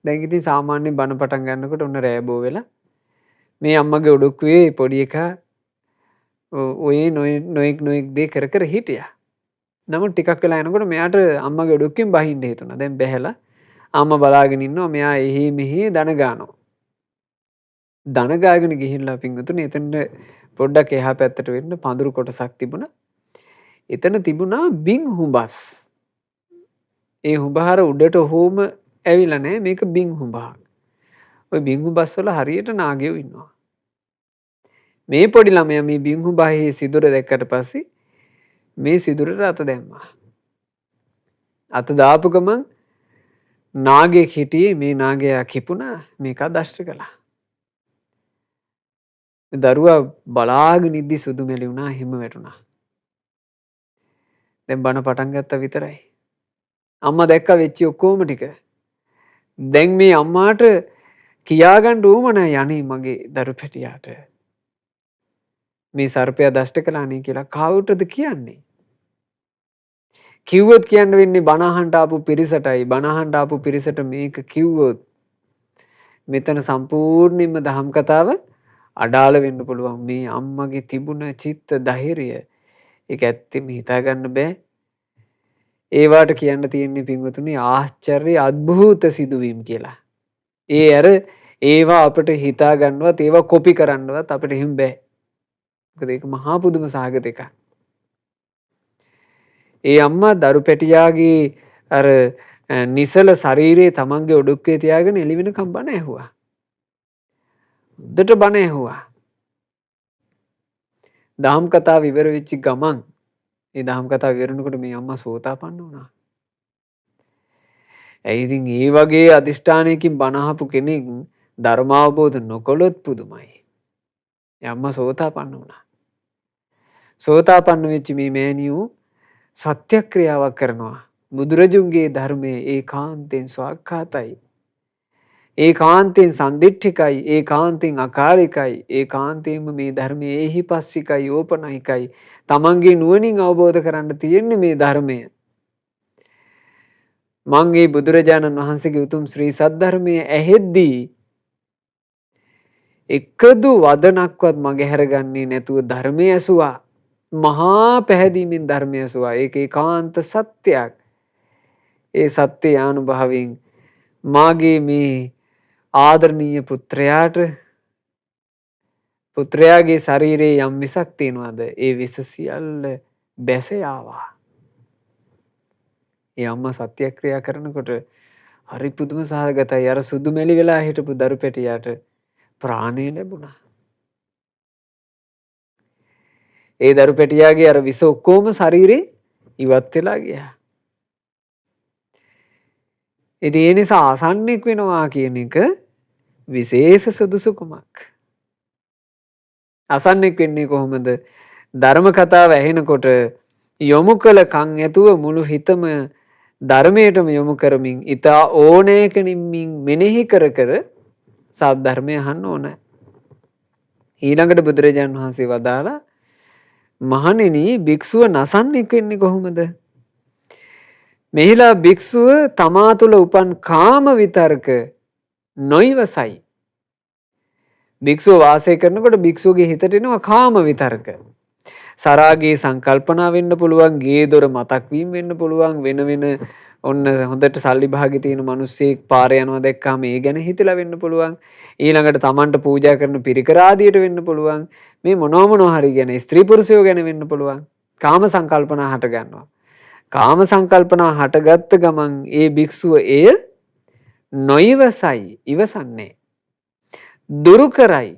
දැන් ඉතින් සාමාන්‍ය බණ පටන් ගන්නකොට ඔන්න රෑබෝ වෙලා මේ අම්මගේ උඩුක්කුවේ පොඩි එකා ඔය නොයෙක් දේ කර කර හිටියා. නමුත් ටිකක් වෙලා යනකොට මෙයාට අම්මගේ උඩුක්කෙන් බහින්න හිතුණා. දැන් බැහැලා අම්මා බලාගෙන ඉන්නවා මෙයා එහි මෙහි දන ගන්නවා. දන ගාගෙන ගිහිල්ලා පින්වතුනි එතන පොඩ්ඩක් එහා පැත්තට වෙන්න පඳුරු කොටසක් තිබුණා. එතන තිබුණා බින් හුඹස්. ඒ හුඹහර උඩට හෝම ඇවිල්ලා නැහැ මේක බින් හුඹහක්. ওই බින් හුඹස් වල හරියට නාගයෝ ඉන්නවා. මේ පොඩි ළමයා මේ බින් හුඹහේ සිදුර දැක්කට පස්සේ මේ සිදුරට අත දැම්මා. අත දාපු ගමන් නාගයෙක් හිටියේ මේ නාගයා කිපුණා මේක දෂ්ට කළා. දරුවා බලාගෙන ඉද්දි සුදු මැලි වුණා හිම වැටුණා. දැන් බණ පටන් ගත්තා විතරයි. අම්මා දැක්කා වෙච්ච ඔක්කොම ටික. දැන් මේ අම්මාට කියාගන්න උවමනයි අනේ මගේ දරු පැටියාට. මේ සර්පයා දෂ්ට කළානේ කියලා කවුටද කියන්නේ? කිව්වොත් කියන්න වෙන්නේ බණ අහන්න ආපු පිරිසටයි. බණ අහන්න ආපු පිරිසට මේක කිව්වොත් මෙතන සම්පූර්ණයෙන්ම දහම් කතාව අඩාල වෙන්න පුළුවන්. මේ අම්මගේ තිබුණ චිත්ත ධෛර්යය ඒක ඇත්තෙම හිතා ගන්න බෑ. ඒවට කියන්න තියෙන්නේ පින්වතුනි ආශ්චර්ය අద్භූත සිදුවීම් කියලා. ඒ අර ඒවා අපිට හිතා ගන්නවත් ඒවා කොපි කරන්නවත් අපිට හිම් බෑ. මොකද ඒක මහා පුදුම සහගත එකක්. ඒ අම්මා දරු පැටියාගේ අර නිසල ශරීරයේ තමන්ගේ ඔඩොක්කේ තියාගෙන එළි වෙනකම් බණ ඇහුවා. හොඳට බණ ඇහුවා. දහම් කතාව ඉවර වෙච්ච ගමන් ඒ දහම් කතාව ඉවරනකොට මේ අම්මා සෝතාපන්න වුණා. ඇයි ඉතින් ඒ වගේ අදිෂ්ඨානයකින් බණ අහපු කෙනෙක් ධර්ම අවබෝධ නොකළොත් පුදුමයි. ඒ අම්මා සෝතාපන්න වුණා. සෝතාපන්න වෙච්ච මේ මෑණියෝ සත්‍යක්‍රියාවක් කරනවා. බුදුරජුන්ගේ ධර්මයේ ඒකාන්තයෙන් ස්වාක්ඛාතයි. ඒකාන්තයෙන් සන්දිට්ඨිකයි, ඒකාන්තයෙන් අකාලිකයි, ඒකාන්තයෙන්ම මේ ධර්මයේ ඒහිපස්සිකයි, ඕපනයිකයි. තමන්ගේ නුවණින් අවබෝධ කරන්න තියෙන්නේ මේ ධර්මය. මං මේ බුදුරජාණන් වහන්සේගේ උතුම් ශ්‍රී සද්ධර්මයේ ඇහෙද්දී එකදු වදනක්වත් මගේ හැරගන්නේ නැතුව ධර්මය ඇසුවා. මහා පැහැදීමෙන් ධර්මය ඇසුවා. ඒක ඒකාන්ත සත්‍යයක්. ඒ සත්‍ය ආනුභාවයෙන් මාගේ මේ ආදරණීය පුත්‍රයාගේ ශරීරයේ යම් විසක් තියෙනවද ඒ විස සියල්ල බැස යාවා. ඒ අම්මා සත්‍යක්‍රියා කරනකොට හරි පුදුම සහගතයි. අර සුදු මෙලි වෙලා හිටපු දරු පැටියාට ප්‍රාණය ලැබුණා. ඒ දරු පැටියාගේ අර විස ඔක්කොම ශරීරේ ඉවත් වෙලා ගියා. ඉතින් ඒ නිසා ආසන්නෙක් වෙනවා කියන එක විශේෂ සුදුසුකමක්. ආසන්නෙක් වෙන්නේ කොහොමද? ධර්ම කතාව ඇහෙනකොට යොමු කළ කන් ඇතුව මුළු හිතම ධර්මයටම යොමු කරමින් ඊතා ඕනෑකනින් මෙනෙහි කර කර සත් ධර්මය අහන්න ඕන. ඊළඟට බුදුරජාණන් වහන්සේ වදාලා මහණෙනි භික්ෂුව නසන්නෙක් වෙන්නේ කොහොමද? මෙහිලා භික්ෂුව තමා තුළ උපන් කාම විතර්ක නොයිවසයි. භික්ෂුව වාසය කරනකොට භික්ෂුවගේ හිතට එනවා කාම විතර්ක. සරාගී සංකල්පනා වෙන්න පුළුවන්, ගේ දොර මතක් වීම වෙන්න පුළුවන්, වෙන වෙන ඔන්න හොඳට සල්ලි භාගී තියෙන මිනිස්සෙක් පාරේ යනවා දැක්කම ඒ ගැන හිතලා වෙන්න පුළුවන්. ඊළඟට Tamanට පූජා කරන පිරිකර ආදියට වෙන්න පුළුවන්. මේ මොනවා හරි ගැන ස්ත්‍රී පුරුෂයෝ ගැන වෙන්න පුළුවන්. කාම සංකල්පනා හට ගන්නවා. කාම සංකල්පනා හටගත්ත ගමන් ඒ භික්ෂුව එය නොයිවසයි, ඉවසන්නේ. දුරු කරයි.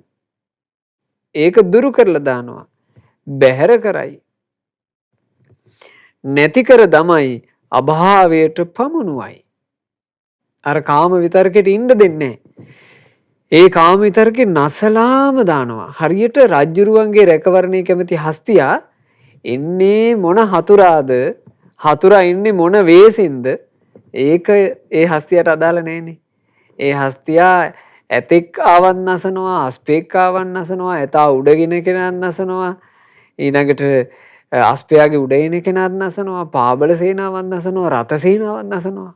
ඒක දුරු කරලා දානවා. බැහැර කරයි. නැති කර දමයි, අභාවයට පමුණුවයි. අර කාම විතර්කෙට ඉන්න දෙන්නේ. ඒ කාම විතර්කේ නසලාම දානවා. හරියට රජ්ජුරුවන්ගේ රැකවරණය කැමති හස්තියා එන්නේ මොන හතුරාද? හතුරා ඉන්නේ මොන වේසින්ද? ඒක ඒ හස්තියට අදාළ නැහැනේ. ඒ හස්තියා ඇතෙක් ආවන් නසනවා, අස්පෙක් ආවන් නසනවා, ඇතා උඩගෙන කෙනාත් නසනවා. ඊළඟට අස්පයාගේ උඩ එන කෙනාත් නසනවා, පාබල සේනාවක් නසනවා, රත සේනාවක් නසනවා.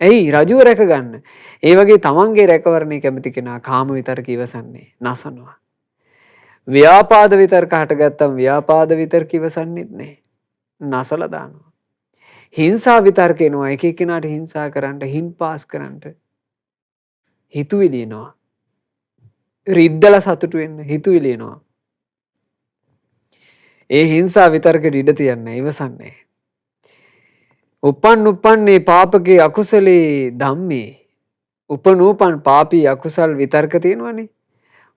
ඇයි රජුව රැක ගන්න. ඒ වගේ තමන්ගේ රැකවරණය කැමති කෙනා කාම විතර්ක ඉවසන්නේ, නසනවා. ව්‍යාපාද විතර්ක හටගත්තම ව්‍යාපාද විතර්ක ඉවසන්නේත් නැහැ. නසලා දානවා. හිංසා විතර්ක එනවා. එක එක්කෙනාට හිංසා කරන්න, හින් පාස් කරන්න හිතුවිලි එනවා. රිද්දලා සතුටු වෙන්න හිතුවිලි එනවා. ඒ හිංසා විතර්කෙට ඉඩ තියන්නේ ඉවසන්නේ. උපන්නේ පාපකේ අකුසලේ ධම්මේ. උපන් පාපී අකුසල් විතර්ක තියෙනවනේ.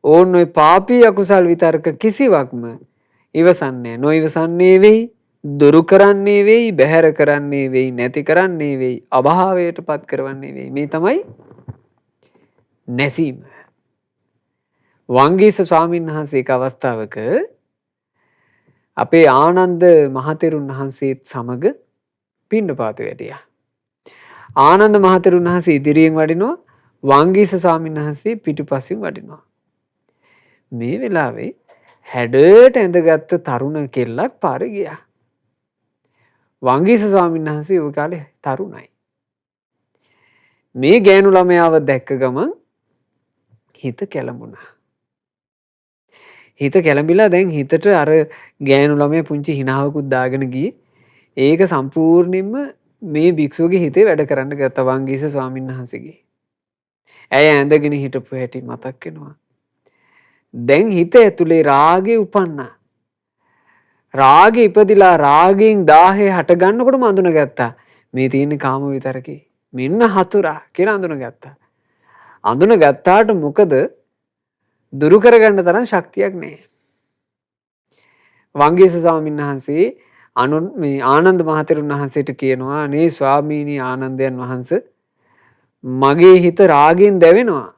ඕන් ඔය පාපී අකුසල් විතර්ක කිසිවක්ම ඉවසන්නේ නොඉවසන්නේ වෙයි, දුරු කරන්නේ වෙයි, බැහැර කරන්නේ වෙයි, නැති කරන්නේ වෙයි, අභාවයට පත් කරවන්නේ වෙයි. මේ තමයි නැසීම. වංගීස ස්වාමීන් වහන්සේ එක් අවස්ථාවක අපේ ආනන්ද මහතෙරුන් වහන්සේත් සමග පිණ්ඩපාත වැඩියා. ආනන්ද මහතෙරුන් වහන්සේ ඉදිරියෙන් වඩිනවා, වංගීස ස්වාමීන් වහන්සේ පිටුපසින් වඩිනවා. මේ වෙලාවේ හැඩට ඇඳගත්ත තරුණ කෙල්ලක් පාරේ ගියා. වංගීස ස්වාමීන් වහන්සේ ওই කාලේ තරුණයි. මේ ගෑනු ළමයාව දැක්ක ගමන් හිත කැළඹුණා. හිත කැළඹිලා දැන් හිතට අර ගෑනු ළමයා පුංචි හිනාවකුත් දාගෙන ගියේ. ඒක සම්පූර්ණයෙන්ම මේ භික්ෂුවගේ හිතේ වැඩ කරන්න ගත්තා වංගීස ස්වාමීන් වහන්සේගේ. ඇය ඇඳගෙන හිටපු හැටි මතක් වෙනවා. දැන් හිත ඇතුලේ රාගේ උපන්නා. රාගේ ඉපදිලා රාගයෙන් 1000 හට ගන්නකොටම අඳුනගත්තා. මේ තියෙන්නේ කාම විතරකේ. මෙන්න හතුරා කියලා අඳුනගත්තා. අඳුනගත්තාට මොකද දුරු කරගන්න තරම් ශක්තියක් නැහැ. වංගීස ස්වාමීන් වහන්සේ මේ ආනන්ද මහතෙරුන් වහන්සේට කියනවා අනේ ස්වාමීනි ආනන්දයන් වහන්සේ මගේ හිත රාගයෙන් දැවෙනවා.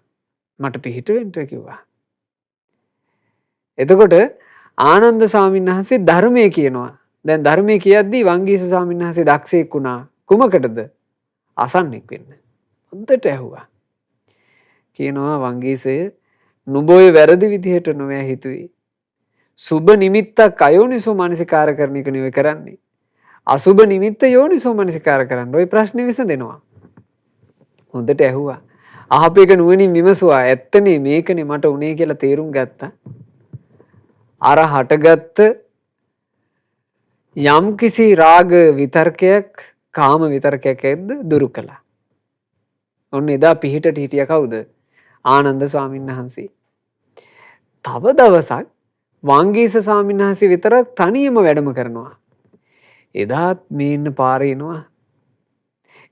මට පිහිට වෙන්න කිව්වා. එතකොට ආනන්ද ස්වාමීන් වහන්සේ ධර්මයේ කියනවා. දැන් ධර්මයේ කියද්දී වංගීස ස්වාමීන් වහන්සේ දක්ෂයෙක් වුණා. කුමකටද? අසන්නෙක් වෙන්න. හොඳට ඇහුවා. කියනවා වංගීසය නුඹ ඔය වැරදි විදිහට නොවැ හිතුවේ. සුබ නිමිත්තක් අයෝනිසෝ මනසිකාර කරන එක නෙවෙයි කරන්නේ. අසුබ නිමිත්ත යෝනිසෝ මනසිකාර කරන්න. ওই ප්‍රශ්නේ විසඳෙනවා. හොඳට ඇහුවා. අහපු එක නුවණින් විමසුවා. ඇත්තනේ මේකනේ මට උනේ කියලා තේරුම් ගත්තා. අර හටගත්ත යම් කිසි රාග විතර්කයක් කාම විතර්කයක්ද දුරු කළා. ඔන්න එදා පිහිටට හිටිය කවුද? ආනන්ද ස්වාමීන් වහන්සේ. තව දවසක් වංගීස ස්වාමීන් වහන්සේ විතරක් තනියම වැඩම කරනවා. එදාත් මේ ඉන්න පාරේ එනවා.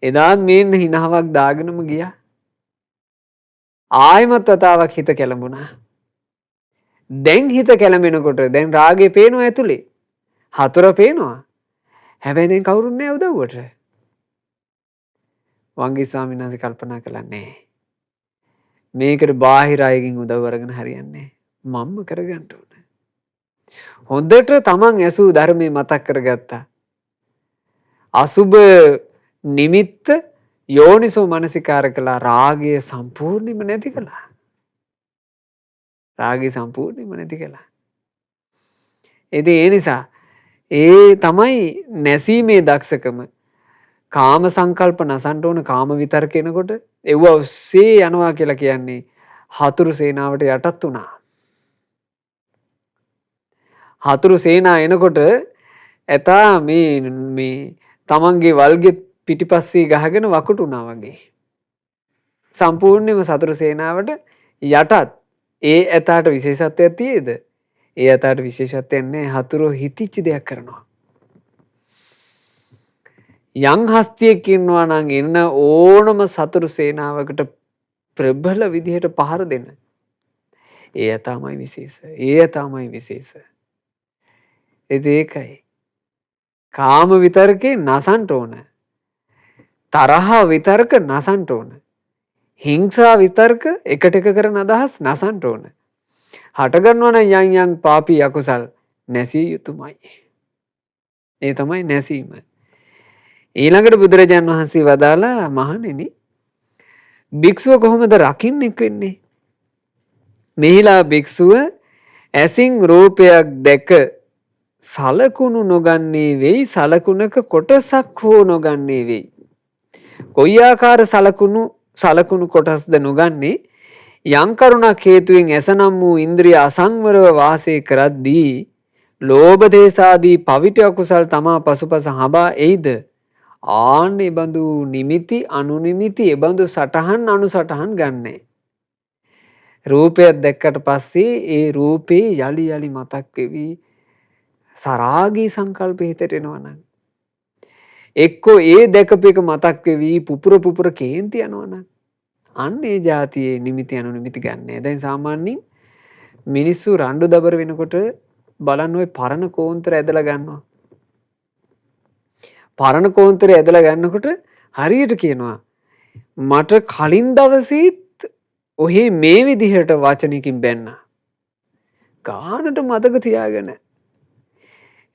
එදාත් මේ ඉන්න හිනාවක් දාගෙනම ගියා. ආයමත් වතාවක් හිත කැළඹුණා. දැන් හිත කැළඹෙනකොට දැන් රාගේ පේනවා ඇතුලේ. හතර පේනවා. හැබැයි දැන් කවුරුත් නැහැ උදව්වට. වංගී ස්වාමීන් වහන්සේ කල්පනා කළා නෑ. මේකට බාහිර අයගෙන් උදව් අරගෙන හරියන්නේ නෑ. මම්ම කරගන්න ඕන. හොඳට තමන් ඇසූ ධර්මයේ මතක් කරගත්තා. අසුබ නිමිත්ත යෝනිසෝ මනසිකාර කළා. රාගය සම්පූර්ණයෙන්ම නැති කළා. රාගය සම්පූර්ණයෙන්ම නැති කළා. ඉතින් ඒ නිසා ඒ තමයි නැසීමේ දක්ෂකම. කාම සංකල්ප නසන්න ඕන කාම විතර්ක එනකොට ඒව ඔස්සේ යනවා කියලා කියන්නේ හතුරු සේනාවට යටත් වුණා. හතුරු සේනා එනකොට ඇතා මේ තමන්ගේ වල්ගේ පිටිපස්සේ ගහගෙන වකුටුනා වගේ. සම්පූර්ණයෙන්ම සතුරු සේනාවට යටත්. ඒ ඇතාට විශේෂත්වයක් තියේද? ඒ ඇතාට විශේෂත්වයක් නැහැ. හතුරු හිතිච්ච දෙයක් කරනවා. යම් හස්තියෙක් ඉන්නවා නම් එන්න ඕනම සතුරු සේනාවකට ප්‍රබල විදිහට පහර දෙන්න. ඒ තමයි විශේෂ. ඒ තමයි විශේෂ. ඒකයි. කාම විතර්කේ නසන්ට ඕන. තරහ විතර්ක නසන්ට ඕන. හිංසා විතර්ක එකට එක කරන අදහස් නසන්ට ඕන. හටගන්නවා නම් යම් යම් පාපී අකුසල් නැසිය යුතුමයි. ඒ තමයි නැසීම. ඊළඟට බුදුරජාන් වහන්සේ වදාලා මහණෙනි භික්ෂුව කොහොමද රකින්නෙක් වෙන්නේ? මෙහිලා භික්ෂුව ඇසින් රූපයක් දැක සලකුණු නොගන්නේ වෙයි. සලකුණක කොටසක් හෝ නොගන්නේ වෙයි. කොයි ආකාර සලකුණු කොටස්ද නොගන්නේ? යම් කරුණක් හේතුවෙන් ඇසනම් වූ ඉන්ද්‍රිය අසංවරව වාසය කරද්දී ලෝභ දේශාදී පවිට අකුසල් තමා පසුපස හඹා එයිද? ආන්න එබඳු නිමිති අනුනිමිති එබඳු සටහන් අනුසටහන් ගන්නේ. රූපයක් දැක්කට පස්සේ ඒ රූපේ යලි යලි මතක් වෙවි සරාගී සංකල්ප හිතට එනවනම් එක්කෝ ඒ දැකපු එක මතක් වෙවි පුපුර කේන්ති යනවනම් අන්න ඒ જાතියේ නිමිති අනුනිමිති ගන්නෑ. දැන් සාමාන්‍යයෙන් මිනිස්සු රණ්ඩු දබර වෙනකොට බලන්න ඔය පරණ කෝන්තර ඇදලා ගන්නවා. පරණ කෝන්තරය ඇදලා ගන්නකොට හරියට කියනවා මට කලින් දවසේත් ඔහේ මේ විදිහට වචනයකින් බැන්නා. ගානට මතක තියාගෙන.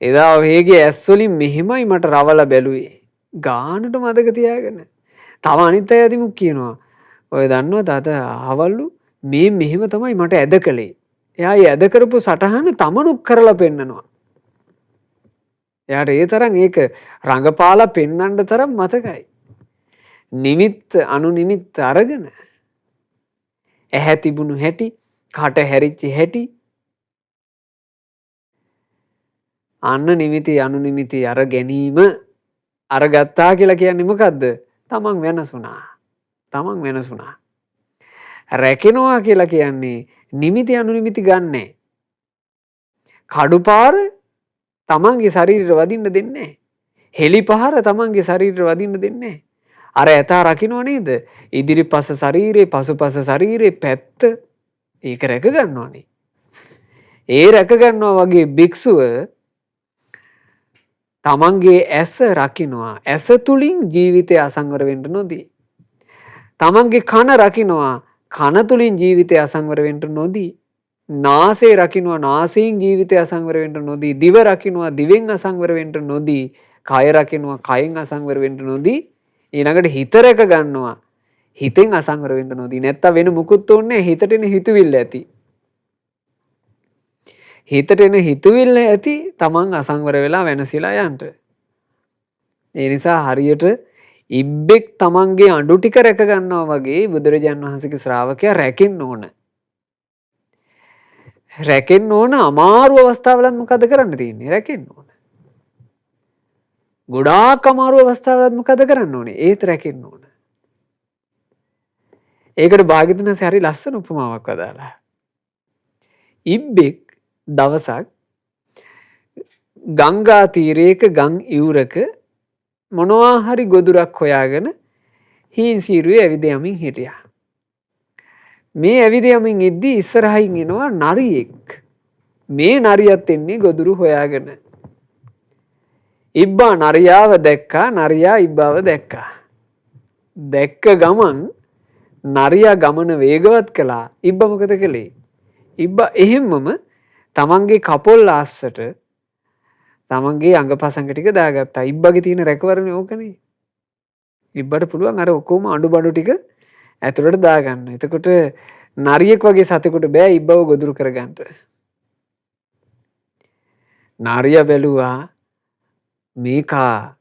එදා ඔහේගේ ඇස් වලින් මෙහෙමයි මට රවලා බැලුවේ. ගානට මතක තියාගෙන. තව අනිත් අය අදිමුක් කියනවා. ඔය දන්නවද අද ආවලු මේ මෙහෙම තමයි මට ඇද කළේ. එයා ඇද කරපු සටහන තමනුත් කරලා පෙන්නනවා. එයාට ඒ තරම් ඒක රඟපාලා පෙන්වන්න තරම් මතකයි. නිමිත්ත අනුනිමිත්ත අරගෙන ඇහැ තිබුණු හැටි, කට හැරිච්ච හැටි, අන්න නිමිති අනුනිමිති අර ගැනීම අරගත්තා කියලා කියන්නේ මොකද්ද? තමන් වෙනස් වුණා. තමන් වෙනස් වුණා. රැකෙනවා කියලා කියන්නේ නිමිති අනුනිමිති ගන්නෑ. කඩුපාර තමන්ගේ ශරීරෙට වදින්න දෙන්නේ නැහැ. හෙලි පහර තමන්ගේ ශරීරෙට වදින්න දෙන්නේ නැහැ. අර ඇතා රකින්නව නේද? ඉදිරිපස ශරීරේ පසුපස ශරීරේ පැත්ත ඒක රැක ගන්නවනේ. ඒ රැක ගන්නවා වගේ භික්ෂුව තමන්ගේ ඇස රකින්නවා. ඇස තුලින් ජීවිතය අසංවර වෙන්න නොදී. තමන්ගේ කන රකින්නවා. කන තුලින් ජීවිතය අසංවර වෙන්න නොදී. නාසය රකින්නවා. නාසයෙන් ජීවිතය අසංවර වෙන්න නොදී. දිව රකින්නවා. දිවෙන් අසංවර වෙන්න නොදී. කය රකින්නවා. කයෙන් අසංවර වෙන්න නොදී. ඊළඟට හිත රැක ගන්නවා. හිතෙන් අසංවර වෙන්න නොදී. නැත්තම් වෙන මුකුත් ඕනේ හිතට එන හිතවිල්ල ඇති. හිතට එන හිතවිල්ල ඇති තමන් අසංවර වෙලා වෙනසිලා යන්න. ඒ නිසා හරියට ඉබ්බෙක් තමන්ගේ අඬු ටික රැක ගන්නවා වගේ බුදුරජාන් වහන්සේගේ ශ්‍රාවකයා රැකෙන්න ඕන. රැකෙන්න ඕන අමාරු අවස්ථාවලත් මොකද කරන්න තියෙන්නේ? රැකෙන්න ඕන. ගොඩාක් අමාරු අවස්ථාවලත් මොකද කරන්න ඕනේ? ඒත් රැකෙන්න ඕන. ඒකට භාග්‍යවතුන් වහන්සේ හරි ලස්සන උපමාවක් වදාලා. ඉබ්බෙක් දවසක් ගංගා තීරයක ගම් ඉවුරක මොනවා හරි ගොදුරක් හොයාගෙන හීන් සීරුවේ ඇවිද යමින් හිටියා. මේ ඇවිද යමින් ඉද්දි ඉස්සරහින් එනවා නරියෙක්. මේ නරියත් එන්නේ ගොදුරු හොයාගෙන. ඉබ්බා නරියාව දැක්කා. නරියා ඉබ්බාව දැක්කා. දැක්ක ගමන් නරියා ගමන වේගවත් කළා. ඉබ්බා මොකද කළේ? ඉබ්බා එහෙම්මම තමන්ගේ කපොල් ආස්සට තමන්ගේ අංගපසංග ටික දාගත්තා. ඉබ්බගේ තියෙන රැකවරණය ඕකනේ. ඉබ්බට පුළුවන් අර ඔක්කොම අඬු බඬු ටික ඇතුළට දාගන්න. එතකොට නරියෙක් වගේ සතෙකුට බෑ ඉබ්බව ගොදුරු කරගන්න. නරියා බැලුවා මේකා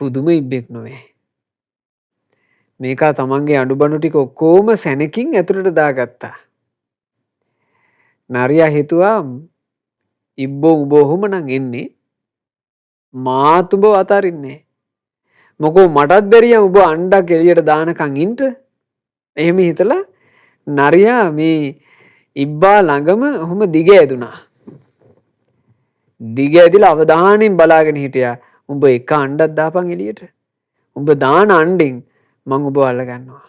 පුදුම ඉබ්බෙක් නොවේ. මේකා තමන්ගේ අඬු බඬු ටික ඔක්කොම සැනකින් ඇතුළට දාගත්තා. නරියා හිතුවා ඉබ්බෝ උඹ ඔහොම නම් එන්නේ මාත් උඹව අතාරින්නේ. මොකෝ මටත් බැරිය උඹ අණ්ඩක් එළියට දානකම් ඉන්න. එහෙම හිතලා නරියා මේ ඉබ්බා ළඟම ඔහොම දිග ඇදුනා. දිග ඇදිලා අවධානයෙන් බලාගෙන හිටියා. උඹ එක අණ්ඩක් දාපන් එළියට. උඹ දාන අණ්ඩෙන් මං උඹව අල්ල ගන්නවා.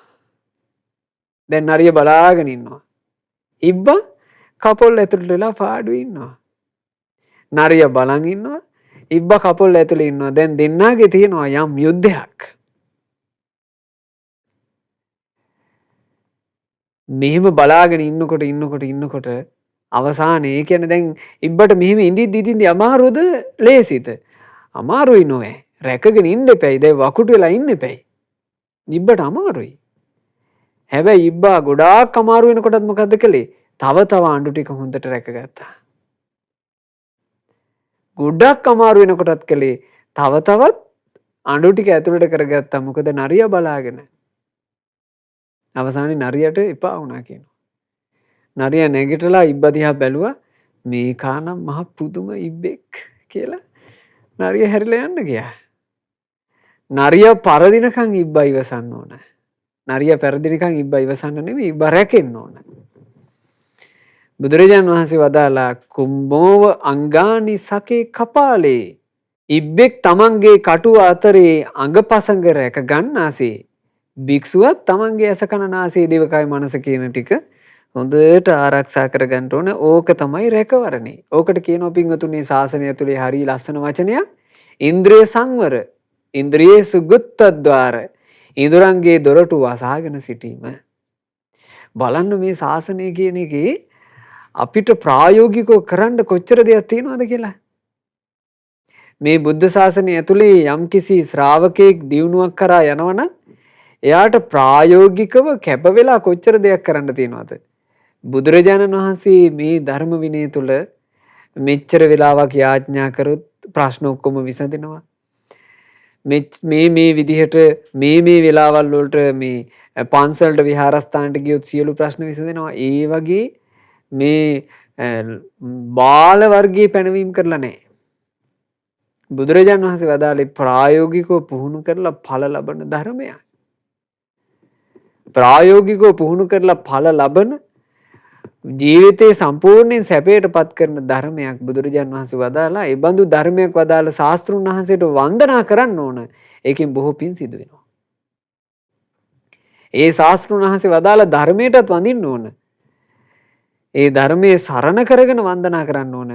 දැන් නරියා බලාගෙන ඉන්නවා. ඉබ්බා කපොල් ඇතුළට වෙලා පාඩුවේ ඉන්නවා. නරියා බලන් ඉන්නවා. ඉබ්බා කපොල් ඇතුළේ ඉන්නවා. දැන් දෙන්නාගේ තියෙනවා යම් යුද්ධයක්. මෙහෙම බලාගෙන ඉන්නකොට අවසානයේ කියන්නේ දැන් ඉබ්බට මෙහෙම ඉඳිද්දි අමාරුද ලේසිද? අමාරුයි නෝෑ. රැකගෙන ඉන්න එපැයි. දැන් වකුටු වෙලා ඉන්න එපැයි. ඉබ්බට අමාරුයි. හැබැයි ඉබ්බා ගොඩාක් අමාරු වෙනකොටත් මොකද්ද කළේ? තව අඬු ටික හොඳට රැකගත්තා. ගොඩක් අමාරු වෙනකොටත් කළේ තවත් අඬු ටික ඇතුළට කරගත්තා. මොකද නරියා බලාගෙන. අවසානයේ නරියට එපා වුණා කියනවා. නරියා නැගිටලා ඉබ්බා දිහා බැලුවා. මේකා නම් මහ පුදුම ඉබ්බෙක් කියලා. නරියා හැරිලා යන්න ගියා. නරියා පරදිනකන් ඉබ්බා ඉවසන්න ඕන. නරියා පරදිනකන් ඉබ්බා ඉවසන්න නෙමෙයි ඉබ්බා රැකෙන්න ඕන. බුදුරජාණන් වහන්සේ වදාලා කුම්භෝව අංගානි සකේ කපාලේ. ඉබ්බෙක් තමන්ගේ කටුව අතරේ අඟපසඟ රැක ගන්නාසේ භික්ෂුවත් තමන්ගේ ඇස කන නාසය දිවකය මනස කියන ටික හොඳට ආරක්ෂා කරගන්න ඕන. ඕක තමයි රැකවරණේ. ඕකට කියනවා පින්වතුනි ශාසනය තුලේ හරිය ලස්සන වචනයක් ඉන්ද්‍රිය සංවර. ඉන්ද්‍රියේ සුගතද්වාර. ඉඳුරන්ගේ දොරටු වසාගෙන සිටීම. බලන්න මේ ශාසනය කියන එකේ අපිට ප්‍රායෝගිකව කරන්න කොච්චර දෙයක් තියෙනවද කියලා. මේ බුද්ධ ශාසනය ඇතුලේ යම්කිසි ශ්‍රාවකෙක් දියුණුවක් කරා යනවනම් එයාට ප්‍රායෝගිකව කැප වෙලා කොච්චර දෙයක් කරන්න තියෙනවද? බුදුරජාණන් වහන්සේ මේ ධර්ම විනය තුල මෙච්චර වෙලාවක් යාඥා කරොත් ප්‍රශ්න ඔක්කොම විසඳෙනවා. මේ විදිහට මේ වෙලාවල් වලට මේ පන්සලට විහාරස්ථානට ගියොත් සියලු ප්‍රශ්න විසඳෙනවා. ඒ වගේ මේ බාල වර්ගයේ පැනවීම කරලා නැහැ. බුදුරජාණන් වහන්සේ වදාළේ ප්‍රායෝගිකව පුහුණු කරලා ඵල ලබන ධර්මයක්. ප්‍රායෝගිකව පුහුණු කරලා ඵල ලබන ජීවිතේ සම්පූර්ණයෙන් සැපයට පත් කරන ධර්මයක් බුදුරජාණන් වහන්සේ වදාලා. ඒ බඳු ධර්මයක් වදාළ ශාස්ත්‍රුන් වහන්සේට වන්දනා කරන්න ඕන. ඒකෙන් බොහෝ පින් සිදු වෙනවා. ඒ ශාස්ත්‍රුන් වහන්සේ වදාළ ධර්මයටත් වඳින්න ඕන. ඒ ධර්මයේ සරණ කරගෙන වන්දනා කරන්න ඕන.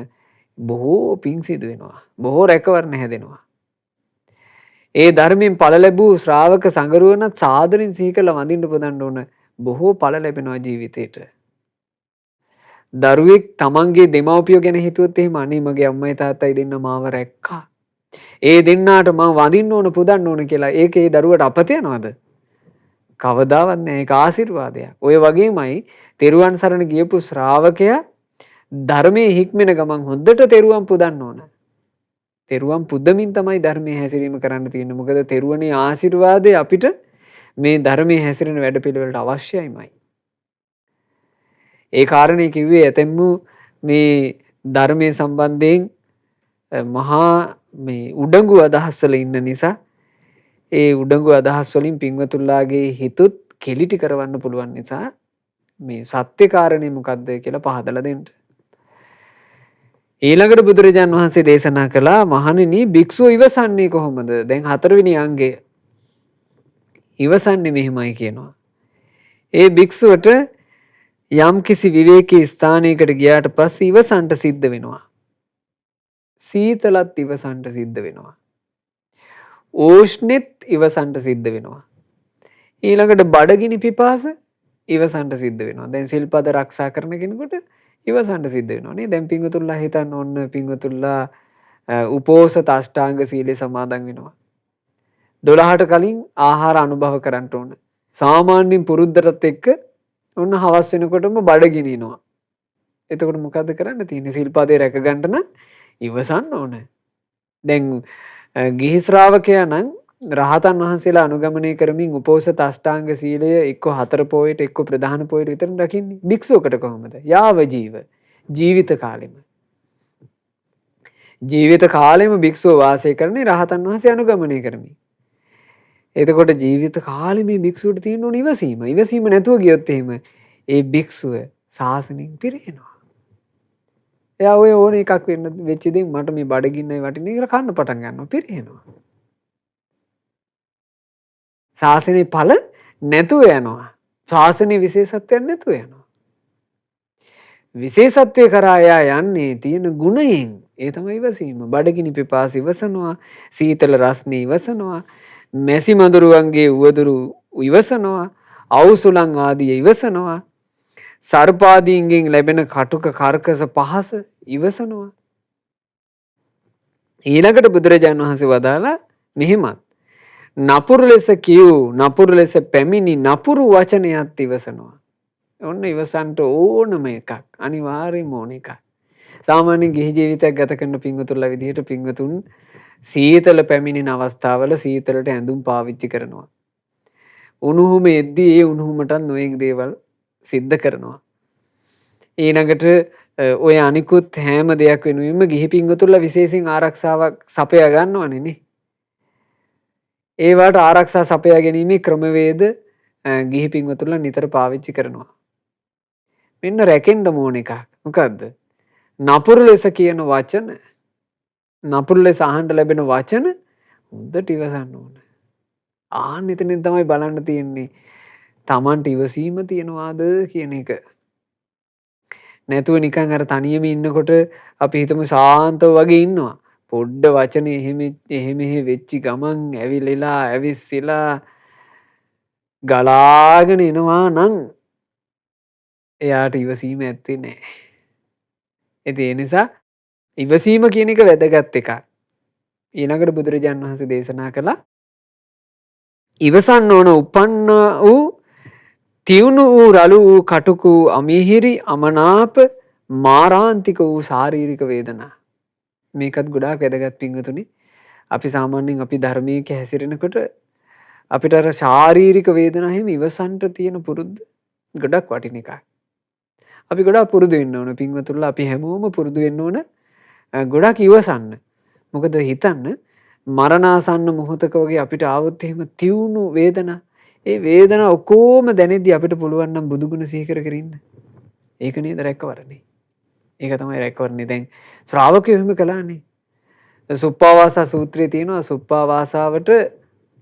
බොහෝ පින් සිදු වෙනවා. බොහෝ රැකවරණ හැදෙනවා. ඒ ධර්මයෙන් ඵල ලැබූ ශ්‍රාවක සංගරුවනත් සාදරෙන් සිහි කරලා වඳින්න පුදන්න ඕන. බොහෝ ඵල ලැබෙනවා ජීවිතේට. දරුවෙක් තමන්ගේ දෙමව්පියෝ ගැන හිතුවොත් එහෙම අනේ මගේ අම්මයි තාත්තයි දෙන්න මාව රැක්කා. ඒ දෙන්නාට මම වඳින්න ඕන පුදන්න ඕන කියලා. ඒක ඒ දරුවට අපත යනවද? කවදාවත් නෑ. ඒක ආශිර්වාදයක්. ඔය වගේමයි තෙරුවන් සරණ ගියපු ශ්‍රාවකයා ධර්මයේ හික්මෙන ගමන් හොඳට තෙරුවන් පුදන්න ඕන. තෙරුවන් පුදමින් තමයි ධර්මයේ හැසිරීම කරන්න තියෙන්නේ. මොකද තෙරුවනේ ආශිර්වාදය අපිට මේ ධර්මයේ හැසිරෙන වැඩපිළිවෙලට අවශ්‍යයිමයි. ඒ කාරණේ කිව්වේ ඇතැම්මු මේ ධර්මයේ සම්බන්ධයෙන් මහා මේ උඩඟු අදහස් වල ඉන්න නිසා ඒ උඩඟු අදහස් වලින් පින්වතුන්ලාගේ හිතුත් කෙලිටි කරවන්න පුළුවන් නිසා මේ සත්‍ය කාරණේ මොකද්ද කියලා පහදලා දෙන්න. ඊළඟට බුදුරජාන් වහන්සේ දේශනා කළා මහණෙනි භික්ෂුව ඉවසන්නේ කොහොමද? දැන් 4 වෙනි අංගය. ඉවසන්නේ මෙහෙමයි කියනවා. ඒ භික්ෂුවට යම් කිසි විවේකී ස්ථානයකට ගියාට පස්සේ ඉවසන්ට සිද්ධ වෙනවා. සීතලත් ඉවසන්ට සිද්ධ වෙනවා. ඕෂ්ණෙත් ඉවසන්ට සිද්ධ වෙනවා. ඊළඟට බඩගිනි පිපාස ඉවසන්ට සිද්ධ වෙනවා. දැන් සිල්පද ආරක්ෂා කරන කෙනෙකුට ඉවසන්ට සිද්ධ වෙනවා නේ. දැන් පිංගුතුල්ලා හිතන්න ඕන පිංගුතුල්ලා උපෝසත අෂ්ටාංග සීලේ සමාදන් වෙනවා. 12ට කලින් ආහාර අනුභව කරන්න ඕන. සාමාන්‍යයෙන් පුරුද්දටත් එක්ක ඔන්න හවස් වෙනකොටම බඩගිනිනවා. එතකොට මොකද කරන්න තියෙන්නේ? සිල්පදේ රැක ගන්න නම් ඉවසන්න ඕන. දැන් ගිහි ශ්‍රාවකයා නම් රහතන් වහන්සේලා අනුගමනය කරමින් උපෝසත අෂ්ටාංග සීලය එක්ක 4 පොයට එක්ක ප්‍රධාන පොයට විතර රකින්නේ. භික්ෂුවකට කොහොමද? යාව ජීවිත කාලෙම. ජීවිත කාලෙම භික්ෂුව වාසය කරන්නේ රහතන් වහන්සේ අනුගමනය කරමින්. එතකොට ජීවිත කාලෙ මේ භික්ෂුවට තියෙන ඕන ඉවසීම. ඉවසීම නැතුව ගියොත් එහෙම ඒ භික්ෂුව සාසනෙන් පිරිනවා. එයා ඔය ඕන එකක් වෙච්ච දෙයක් මට මේ බඩගින්නයි වටින්නේ කියලා කන්න පටන් ගන්නවා. පිරිනවා. ශාසනයේ ඵල නැතුව යනවා. ශාසනයේ විශේෂත්වයක් නැතුව යනවා. විශේෂත්වය කරා එයා යන්නේ තියෙන ගුණයෙන්. ඒ තමයි ඉවසීම. බඩගිනි පිපාස ඉවසනවා. සීතල රස්නේ ඉවසනවා. මැසි මදුරුවන්ගේ උවදුරු ඉවසනවා. අවුසුලන් ආදී ඉවසනවා. සර්පාදීන්ගෙන් ලැබෙන කටුක කර්කස පහස ඉවසනවා. ඊළඟට බුදුරජාණන් වහන්සේ වදාලා මෙහෙමත් නපුරු ලෙස කියූ නපුරු ලෙස පැමිණි නපුරු වචනයත් ඉවසනවා. ඔන්න ඉවසන්ට ඕනම එකක්. අනිවාර්යයෙන්ම ඕන එකක්. සාමාන්‍යයෙන් ගිහි ජීවිතයක් ගත කරන පින්වතුන්ලා විදිහට පින්වතුන් සීතල පැමිණෙන අවස්ථාවල සීතලට ඇඳුම් පාවිච්චි කරනවා. උණුහුම එද්දී ඒ උණුහුමටත් නොයෙක් දේවල් සිද්ධ කරනවා. ඊළඟට ඔය අනිකුත් හැම දෙයක් වෙනුවෙන්ම ගිහි පින්වතුන්ලා විශේෂයෙන් ආරක්ෂාවක් සපයා ගන්නවනේ නේ. ඒවට ආරක්ෂා සපයා ගැනීමේ ක්‍රමවේද ගිහි පින්වතුන්ලා නිතර පාවිච්චි කරනවා. මෙන්න රැකෙන්න ඕන එකක්. මොකද්ද? නපුරු ලෙස කියන වචන, නපුරු ලෙස අහන්න ලැබෙන වචන හොඳට ඉවසන්න ඕන. එතනින් තමයි බලන්න තියෙන්නේ Tamanට ඉවසීම තියනවාද කියන එක. නැතුව නිකන් අර තනියම ඉන්නකොට අපි හිතමු සාන්තව වගේ ඉන්නවා. පොඩ්ඩ වචනේ එහෙම වෙච්චි ගමන් ඇවිලලා ඇවිස්සලා ගලාගෙන එනවා නම් එයාට ඉවසීම ඇත්තේ නැහැ. ඒ නිසා ඉවසීම කියන එක වැදගත් එකක්. ඊළඟට බුදුරජාණන් වහන්සේ දේශනා කළා ඉවසන්න ඕන උපන්න වූ තියුණු වූ රළු වූ කටුක වූ අමිහිරි අමනාප මාරාන්තික වූ ශාරීරික වේදනා. මේකත් ගොඩාක් වැදගත් පින්වතුනි. අපි සාමාන්‍යයෙන් අපි ධර්මයක හැසිරෙනකොට අපිට අර ශාරීරික වේදනා හැම ඉවසන්ට තියෙන පුරුද්ද ගොඩක් වටින එකක්. අපි ගොඩාක් පුරුදු වෙන්න ඕන පින්වතුන්ලා. අපි හැමෝම පුරුදු වෙන්න ඕන ගොඩක් ඉවසන්න. මොකද හිතන්න මරණාසන්න මොහොතක වගේ අපිට ආවොත් එහෙම තියුණු වේදනා ඒ වේදනා ඔක්කොම දැනෙද්දි අපිට පුළුවන් නම් බුදුගුණ සිහි කර කර ඉන්න. ඒක නේද රැකවරණේ. ඒක තමයි රැකවරණේ. දැන් ශ්‍රාවකයෝ එහෙම කළානේ. සුප්පාවාසා සූත්‍රයේ තියෙනවා සුප්පාවාසාවට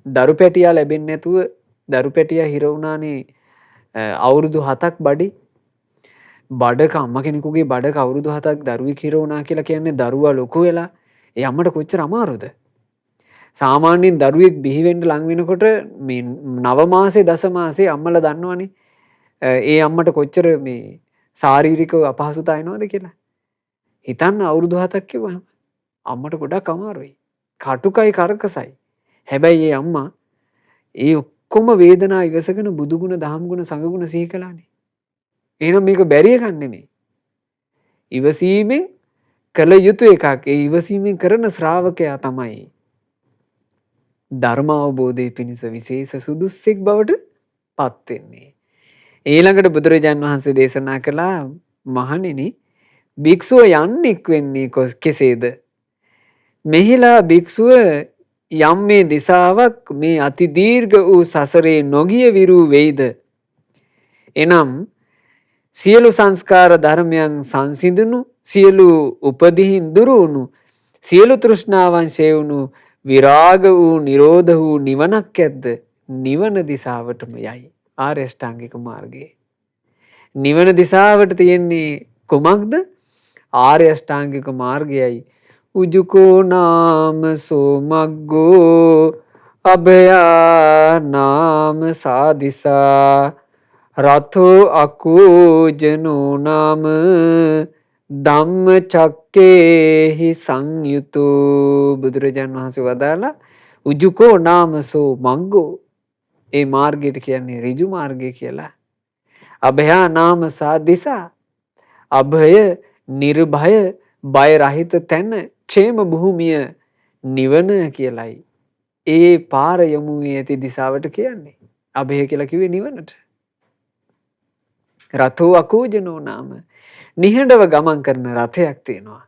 දරු පැටියා ලැබෙන්නේ නැතුව දරු පැටියා හිර වුණානේ අවුරුදු 7ක් බඩේ. බඩක අම්ම කෙනෙකුගේ බඩක අවුරුදු 7ක් දරුවෙක් හිර වුණා කියලා කියන්නේ දරුවා ලොකු වෙලා ඒ අම්මට කොච්චර අමාරුද? සාමාන්‍යයෙන් දරුවෙක් බිහි වෙන්න ලං වෙනකොට මේ 9 මාසේ දස මාසේ අම්මලා දන්නවනේ. ඒ අම්මට කොච්චර මේ ශාරීරිකව අපහසුතා එනවද කියලා. හිතන්න අවුරුදු 7ක් කිව්වම අම්මට ගොඩක් අමාරුයි. කටුකයි කරකසයි. හැබැයි ඒ අම්මා ඒ ඔක්කොම වේදනා ඉවසගෙන බුදුගුණ දහම්ගුණ සංඝගුණ සිහි කළානේ. එහෙනම් මේක බැරි එකක් නෙමෙයි. ඉවසීමෙන් කළ යුතු එකක්. ඒ ඉවසීමෙන් කරන ශ්‍රාවකයා තමයි ධර්ම අවබෝධයේ පිණිස විශේෂ සුදුස්සෙක් බවට පත් වෙන්නේ. ඊළඟට බුදුරජාන් වහන්සේ දේශනා කළා මහණෙනි භික්ෂුව යන්නෙක් වෙන්නේ කෙසේද? මෙහිලා භික්ෂුව යම් මේ දිසාවක් මේ අති දීර්ඝ වූ සසරේ නොගිය විරූ වෙයිද? එනම් සියලු සංස්කාර ධර්මයන් සංසිඳුණු සියලු උපදීන් දුරු වුණු සියලු තෘෂ්ණාවන් ඡේ වුණු විරාග වූ නිරෝධ වූ නිවනක් ඇද්ද? නිවන දිසාවටම යයි. ආර්ය අෂ්ටාංගික මාර්ගයේ. නිවන දිසාවට තියෙන්නේ කුමක්ද? ආර්ය අෂ්ටාංගික මාර්ගයයි. උජුකෝ නාම සෝමග්ගෝ අභයා නාම සාදිසා රතෝ අකෝජනෝ නාම ධම්ම චක්කේහි සංයුතෝ. බුදුරජාණන් වහන්සේ වදාලා උජුකෝ නාමසෝ මග්ගෝ. ඒ මාර්ගයට කියන්නේ ඍජු මාර්ගය කියලා. අභයා නාම සාදිසා අභය නිර්භය බය රහිත තැන ക്ഷേම භූමිය නිවන කියලයි. ඒ පාර යමු ඇති දිසාවට කියන්නේ. අභය කියලා කිව්වේ නිවනට. රතෝ අකෝජනෝ නාම නිහඬව ගමන් කරන රථයක් තියෙනවා.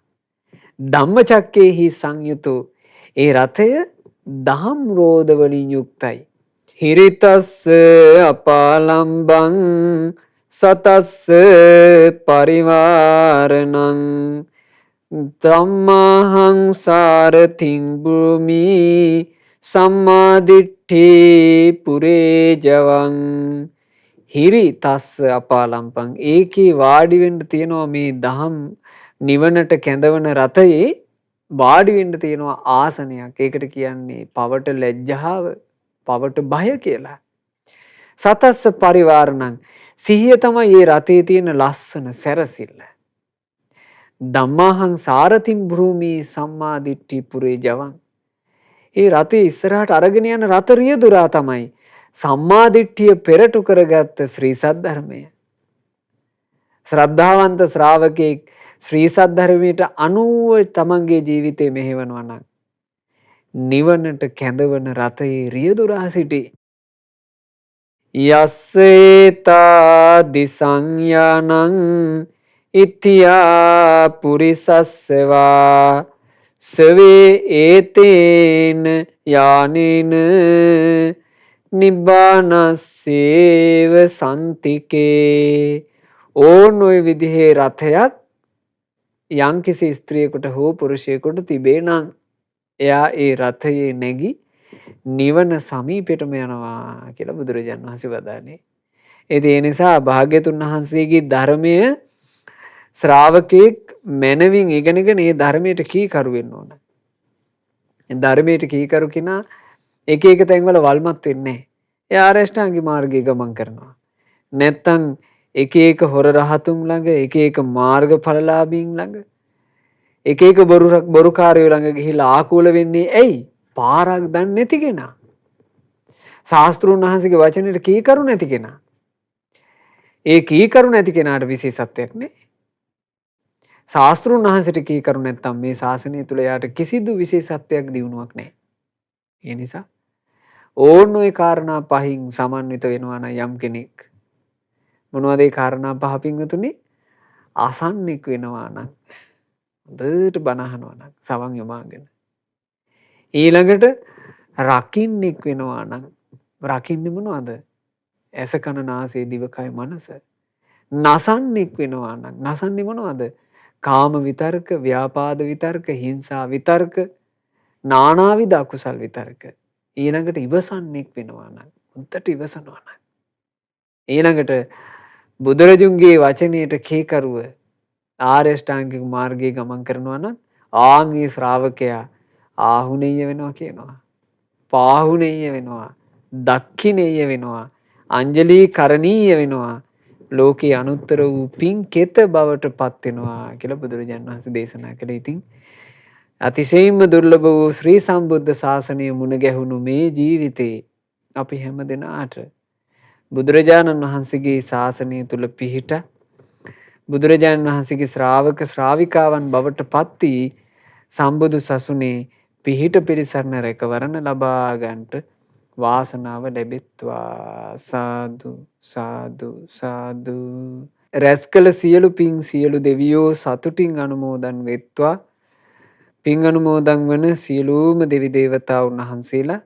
ධම්මචක්කේහි සංයුතෝ ඒ රථය දහම් රෝධ වලින් යුක්තයි. හිරිතස්ස අපාලම්බං සතස්ස පරිවාරණං ධම්මහං සාරතිං භූමි සම්මාදිට්ඨි පුරේ ජවං. හිරි තස්ස අපාලම්පං ඒකේ වාඩි වෙන්න තියෙනවා මේ දහම් නිවනට කැඳවන රථයේ වාඩි වෙන්න තියෙනවා ආසනයක්. ඒකට කියන්නේ පවට ලැජ්ජාව පවට බය කියලා. සතස්ස පරිවාරණං සිහිය තමයි මේ රථයේ තියෙන ලස්සන සැරසිල්ල. ධම්මාහං සාරතින් භූමි සම්මාදිට්ඨි පුරේ ජවං. ඒ රථයේ ඉස්සරහට අරගෙන යන රථ රියදුරා තමයි සම්මාදිට්ඨිය පෙරටු කරගත්ත ශ්‍රී සද්ධර්මය. ශ්‍රද්ධාවන්ත ශ්‍රාවකෙක් ශ්‍රී සද්ධර්මයට අනුව තමන්ගේ ජීවිතේ මෙහෙවනවා නම් නිවනට කැඳවන රථයේ රියදුරා සිටි. යස්සේතා දිසංයානං ඉත්‍යා පුරිසස්සවා සවේ ඒතේන යානේන නිබ්බානස්සේව සන්තිකේ. ඕන ඔය විදිහේ රථයක් යම්කිසි ස්ත්‍රියකට හෝ පුරුෂයෙකුට තිබේ නම් එයා ඒ රථයේ නැගි නිවන සමීපෙටම යනවා කියලා බුදුරජාණන් වහන්සේ වදාළේ. ඒ නිසා භාග්‍යතුන් වහන්සේගේ ධර්මය ශ්‍රාවකෙක් මනවින් ඉගෙනගෙන ඒ ධර්මයට කීකරු වෙන්න ඕන. ධර්මයට කීකරු කෙනා එක එක තැන්වල වල්මත් වෙන්නේ නැහැ. එයා ආර්ය අෂ්ටාංගික මාර්ගයේ ගමන් කරනවා. නැත්තම් එක එක හොර රහතුන් ළඟ එක එක මාර්ගඵලලාභීන් ළඟ එක එක බොරුකාරයෝ ළඟ ගිහිලා ආකූල වෙන්නේ ඇයි? පාරක් දන්නේ නැති කෙනා. ශාස්ත්‍රඥ වහන්සේගේ වචනෙට කීකරු නැති කෙනා. ඒ කීකරු නැති කෙනාට විශේෂත්වයක් නෑ. ශාස්ත්‍රඥ වහන්සේට කීකරු නැත්තම් මේ ශාසනය තුල යාට කිසිදු විශේෂත්වයක් දිනුවක් නෑ. ඒ නිසා ඕන ඔය කාරණා පහින් සමන්විත වෙනවා නම් යම් කෙනෙක් මොනවද ඒ කාරණා පහ පින්වතුනි? අසන්නෙක් වෙනවා නම් හොඳට බණ අහනවා නම් සවන් යොමාගෙන ඊළඟට රකින්නෙක් වෙනවා නම් රකින්නේ මොනවද? ඇස කන නාසය දිවකය මනස. නසන්නෙක් වෙනවා නම් නසන්නේ මොනවද? කාම විතර්ක, ව්‍යාපාද විතර්ක, හිංසා විතර්ක, නානාවිධ අකුසල් විතර්ක. ඊළඟට ඉවසන්නෙක් වෙනවා නම් හොඳට ඉවසනවා නම් ඊළඟට බුදුරජුන්ගේ වචනයට කේකරුව ආර්ය අෂ්ටාංගික මාර්ගයේ ගමන් කරනවා නම් ආන්ගේ ශ්‍රාවකයා ආහුණෙය වෙනවා කියනවා. පාහුණෙය වෙනවා. දක්ඛිනේය වෙනවා. අංජලී කරණීය වෙනවා. ලෝකේ අනුත්තර වූ පින් කෙත බවට පත් වෙනවා කියලා බුදුරජාණන් වහන්සේ දේශනා කළේ. ඉතින් අතිශයින්ම දුර්ලභ වූ ශ්‍රී සම්බුද්ධ ශාසනය මුණ ගැහුණු මේ ජීවිතේ අපි හැම දෙනාට බුදුරජාණන් වහන්සේගේ ශාසනය තුල පිහිට බුදුරජාණන් වහන්සේගේ ශ්‍රාවක ශ්‍රාවිකාවන් බවට පත් වී සම්බුදු සසුනේ පිහිට පිරිසරණ රැකවරණ ලබා ගන්නට වාසනාව ලැබෙත්වා. සාදු සාදු සාදු. රැස් කළ සියලු පින් සියලු දෙවියෝ සතුටින් අනුමෝදන් වෙත්වා. පින් අනුමෝදන් වන සියලුම දෙවි දේවතාවුන් වහන්සේලා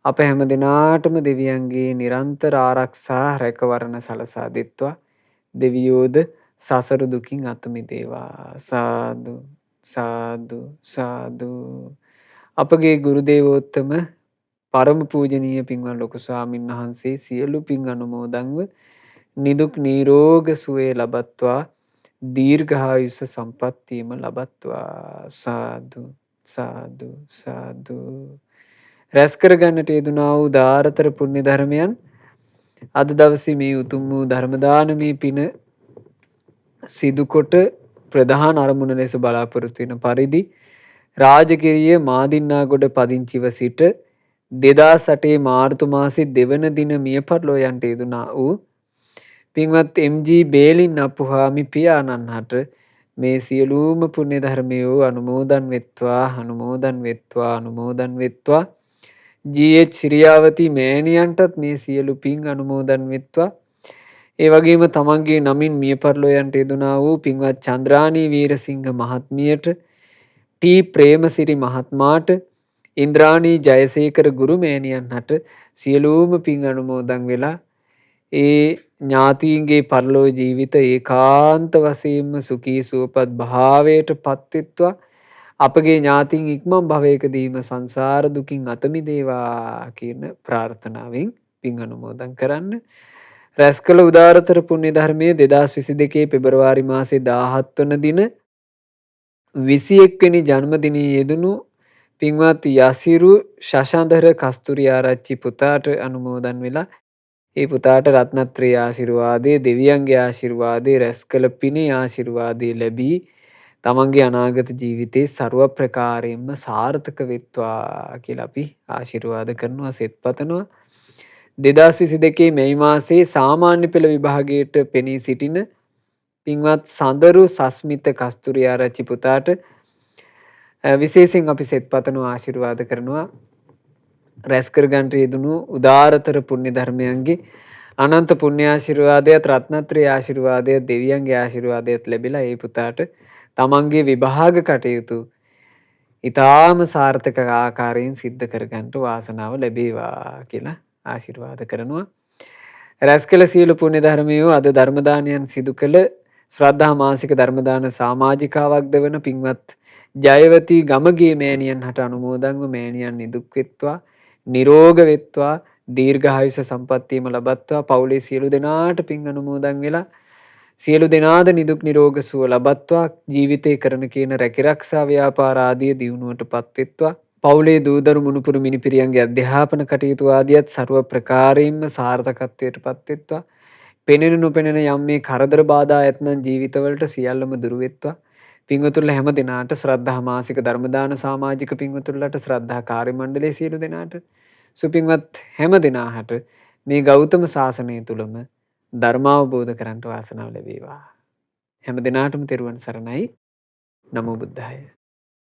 අප හැම දිනාටම දෙවියන්ගේ නිරන්තර ආරක්ෂා රැකවරණ සලසා දෙත්වා. දෙවියෝද සසර දුකින් අත මිදේවා. සාදු සාදු සාදු. අපගේ ගුරු දේවෝත්තම පරම පූජනීය පින්වත් ලොකු ස්වාමීන් වහන්සේ සියලු පින් අනුමෝදන්ව නිදුක් නිරෝග සුවය ලබත්වා. දීර්ඝායුෂ සම්පත්තියම ලබත්වා. සාදු සාදු සාදු. රැස් කරගන්නට යෙදුනා වූ දාරතර පුණ්‍ය ධර්මයන් අද දවසේ මේ උතුම් වූ ධර්ම දානමේ පින සිදුකොට ප්‍රධාන අරමුණ ලෙස බලාපොරොත්තු වෙන පරිදි රාජගිරිය මාදින්නාගොඩ පදිංචිව සිට 2008 මාර්තු මාසයේ දෙවන දින මිය පරලෝ යන්ට යෙදුනා වූ පින්වත් එම්.ජී. බේලින් අපුහාමි පියාණන්හට මේ සියලුම පුණ්‍ය ධර්මයෝ අනුමෝදන් වෙත්වා අනුමෝදන් වෙත්වා අනුමෝදන් වෙත්වා. ජී.එච්. සිරියාවති මෑණියන්ටත් මේ සියලු පින් අනුමෝදන් වෙත්වා. ඒ වගේම තමන්ගේ නමින් මිය පරලෝ යන්ට යෙදුනා වූ පින්වත් චන්ද්‍රානී වීරසිංහ මහත්මියට, ටී ප්‍රේමසිරි මහත්මාට, ඉන්ද්‍රාණී ජයසේකර ගුරු මෑණියන්ට සියලුම පින් අනුමෝදන් වෙලා ඒ ඥාතීන්ගේ පරලෝ ජීවිත ඒකාන්ත වශයෙන්ම සුඛී සුවපත් භාවයට පත්වෙත්වා. අපගේ ඥාතීන් ඉක්මන් භවයකදීම සංසාර දුකින් අත මිදේවා කියන ප්‍රාර්ථනාවෙන් පින් අනුමෝදන් කරන්න. රැස් කළ උදාරතර පුණ්‍ය ධර්මයේ 2022 පෙබරවාරි මාසයේ 17 වන දින 21 වෙනි ජන්මදිනයේ යෙදුණු පින්වත් යසිරු ශශාන්දර කස්තුරිආරච්චි පුතාට අනුමෝදන් වෙලා ඒ පුතාට රත්නත්‍රයේ ආශිර්වාදයේ දෙවියන්ගේ ආශිර්වාදයේ රැස් කළ පිනේ ආශිර්වාදයේ ලැබී තමන්ගේ අනාගත ජීවිතේ ਸਰව ප්‍රකාරයෙන්ම සාර්ථක වෙත්වා කියලා අපි ආශිර්වාද කරනවා සෙත් පතනවා. 2022 මැයි මාසයේ සාමාන්‍ය පෙළ විභාගයට පෙනී සිටින පින්වත් සඳරු සස්මිත කස්තුරිආරච්චි පුතාට විශේෂයෙන් අපි සෙත් පතනවා ආශිර්වාද කරනවා. රැස් කර ගන්නට යෙදුණු උදාරතර පුණ්‍ය ධර්මයන්ගේ අනන්ත පුණ්‍ය ආශිර්වාදයත් රත්නත්‍රයේ ආශිර්වාදයත් දෙවියන්ගේ ආශිර්වාදයත් ලැබිලා ඒ පුතාට තමන්ගේ විභාග කටයුතු ඊටාම සාර්ථක ආකාරයෙන් සිද්ධ කරගන්නට වාසනාව ලැබේවා කියලා ආශිර්වාද කරනවා. රැස් කළ සියලු පුණ්‍ය ධර්මයෝ අද ධර්ම දානයන් සිදු කළ ශ්‍රද්ධා මාසික ධර්ම දාන සමාජිකාවක්ද වන පින්වත් ජයවති ගමගේ මෑණියන්ට අනුමෝදන්ව මෑණියන් නිදුක් වෙත්වා නිරෝග වෙත්වා දීර්ඝායුෂ සම්පන්නියම ලබත්වා. පවුලේ සියලු දෙනාට පින් අනුමෝදන් වෙලා සියලු දෙනාද නිදුක් නිරෝග සුව ලබත්වා. ජීවිතේ කරන කියන රැකිරක්ෂා ව්‍යාපාර ආදී දියුණුවට පත්වෙත්වා. පවුලේ දූදරු මුණුපුරු මිනිපිරියන්ගේ අධ්‍යාපන කටයුතු ආදියත් ਸਰව ප්‍රකාරයෙන්ම සාර්ථකත්වයට පත්වෙත්වා. පෙනෙන නොපෙනෙන යම් මේ කරදර බාධා ඇතනම් ජීවිතවලට සියල්ලම දුරු වෙත්වා. පින්වතුන්ලා හැම දිනාට ශ්‍රද්ධා මාසික ධර්ම දාන සමාජික පින්වතුන්ලාට ශ්‍රද්ධා කාර්ය මණ්ඩලයේ සියලු දෙනාට සුපින්වත් හැම දිනාට මේ ගෞතම සාසනය තුලම ධර්ම අවබෝධ කරගන්නට වාසනාව ලැබේවා. හැම දිනාටම තෙරුවන් සරණයි. නමෝ බුද්ධාය.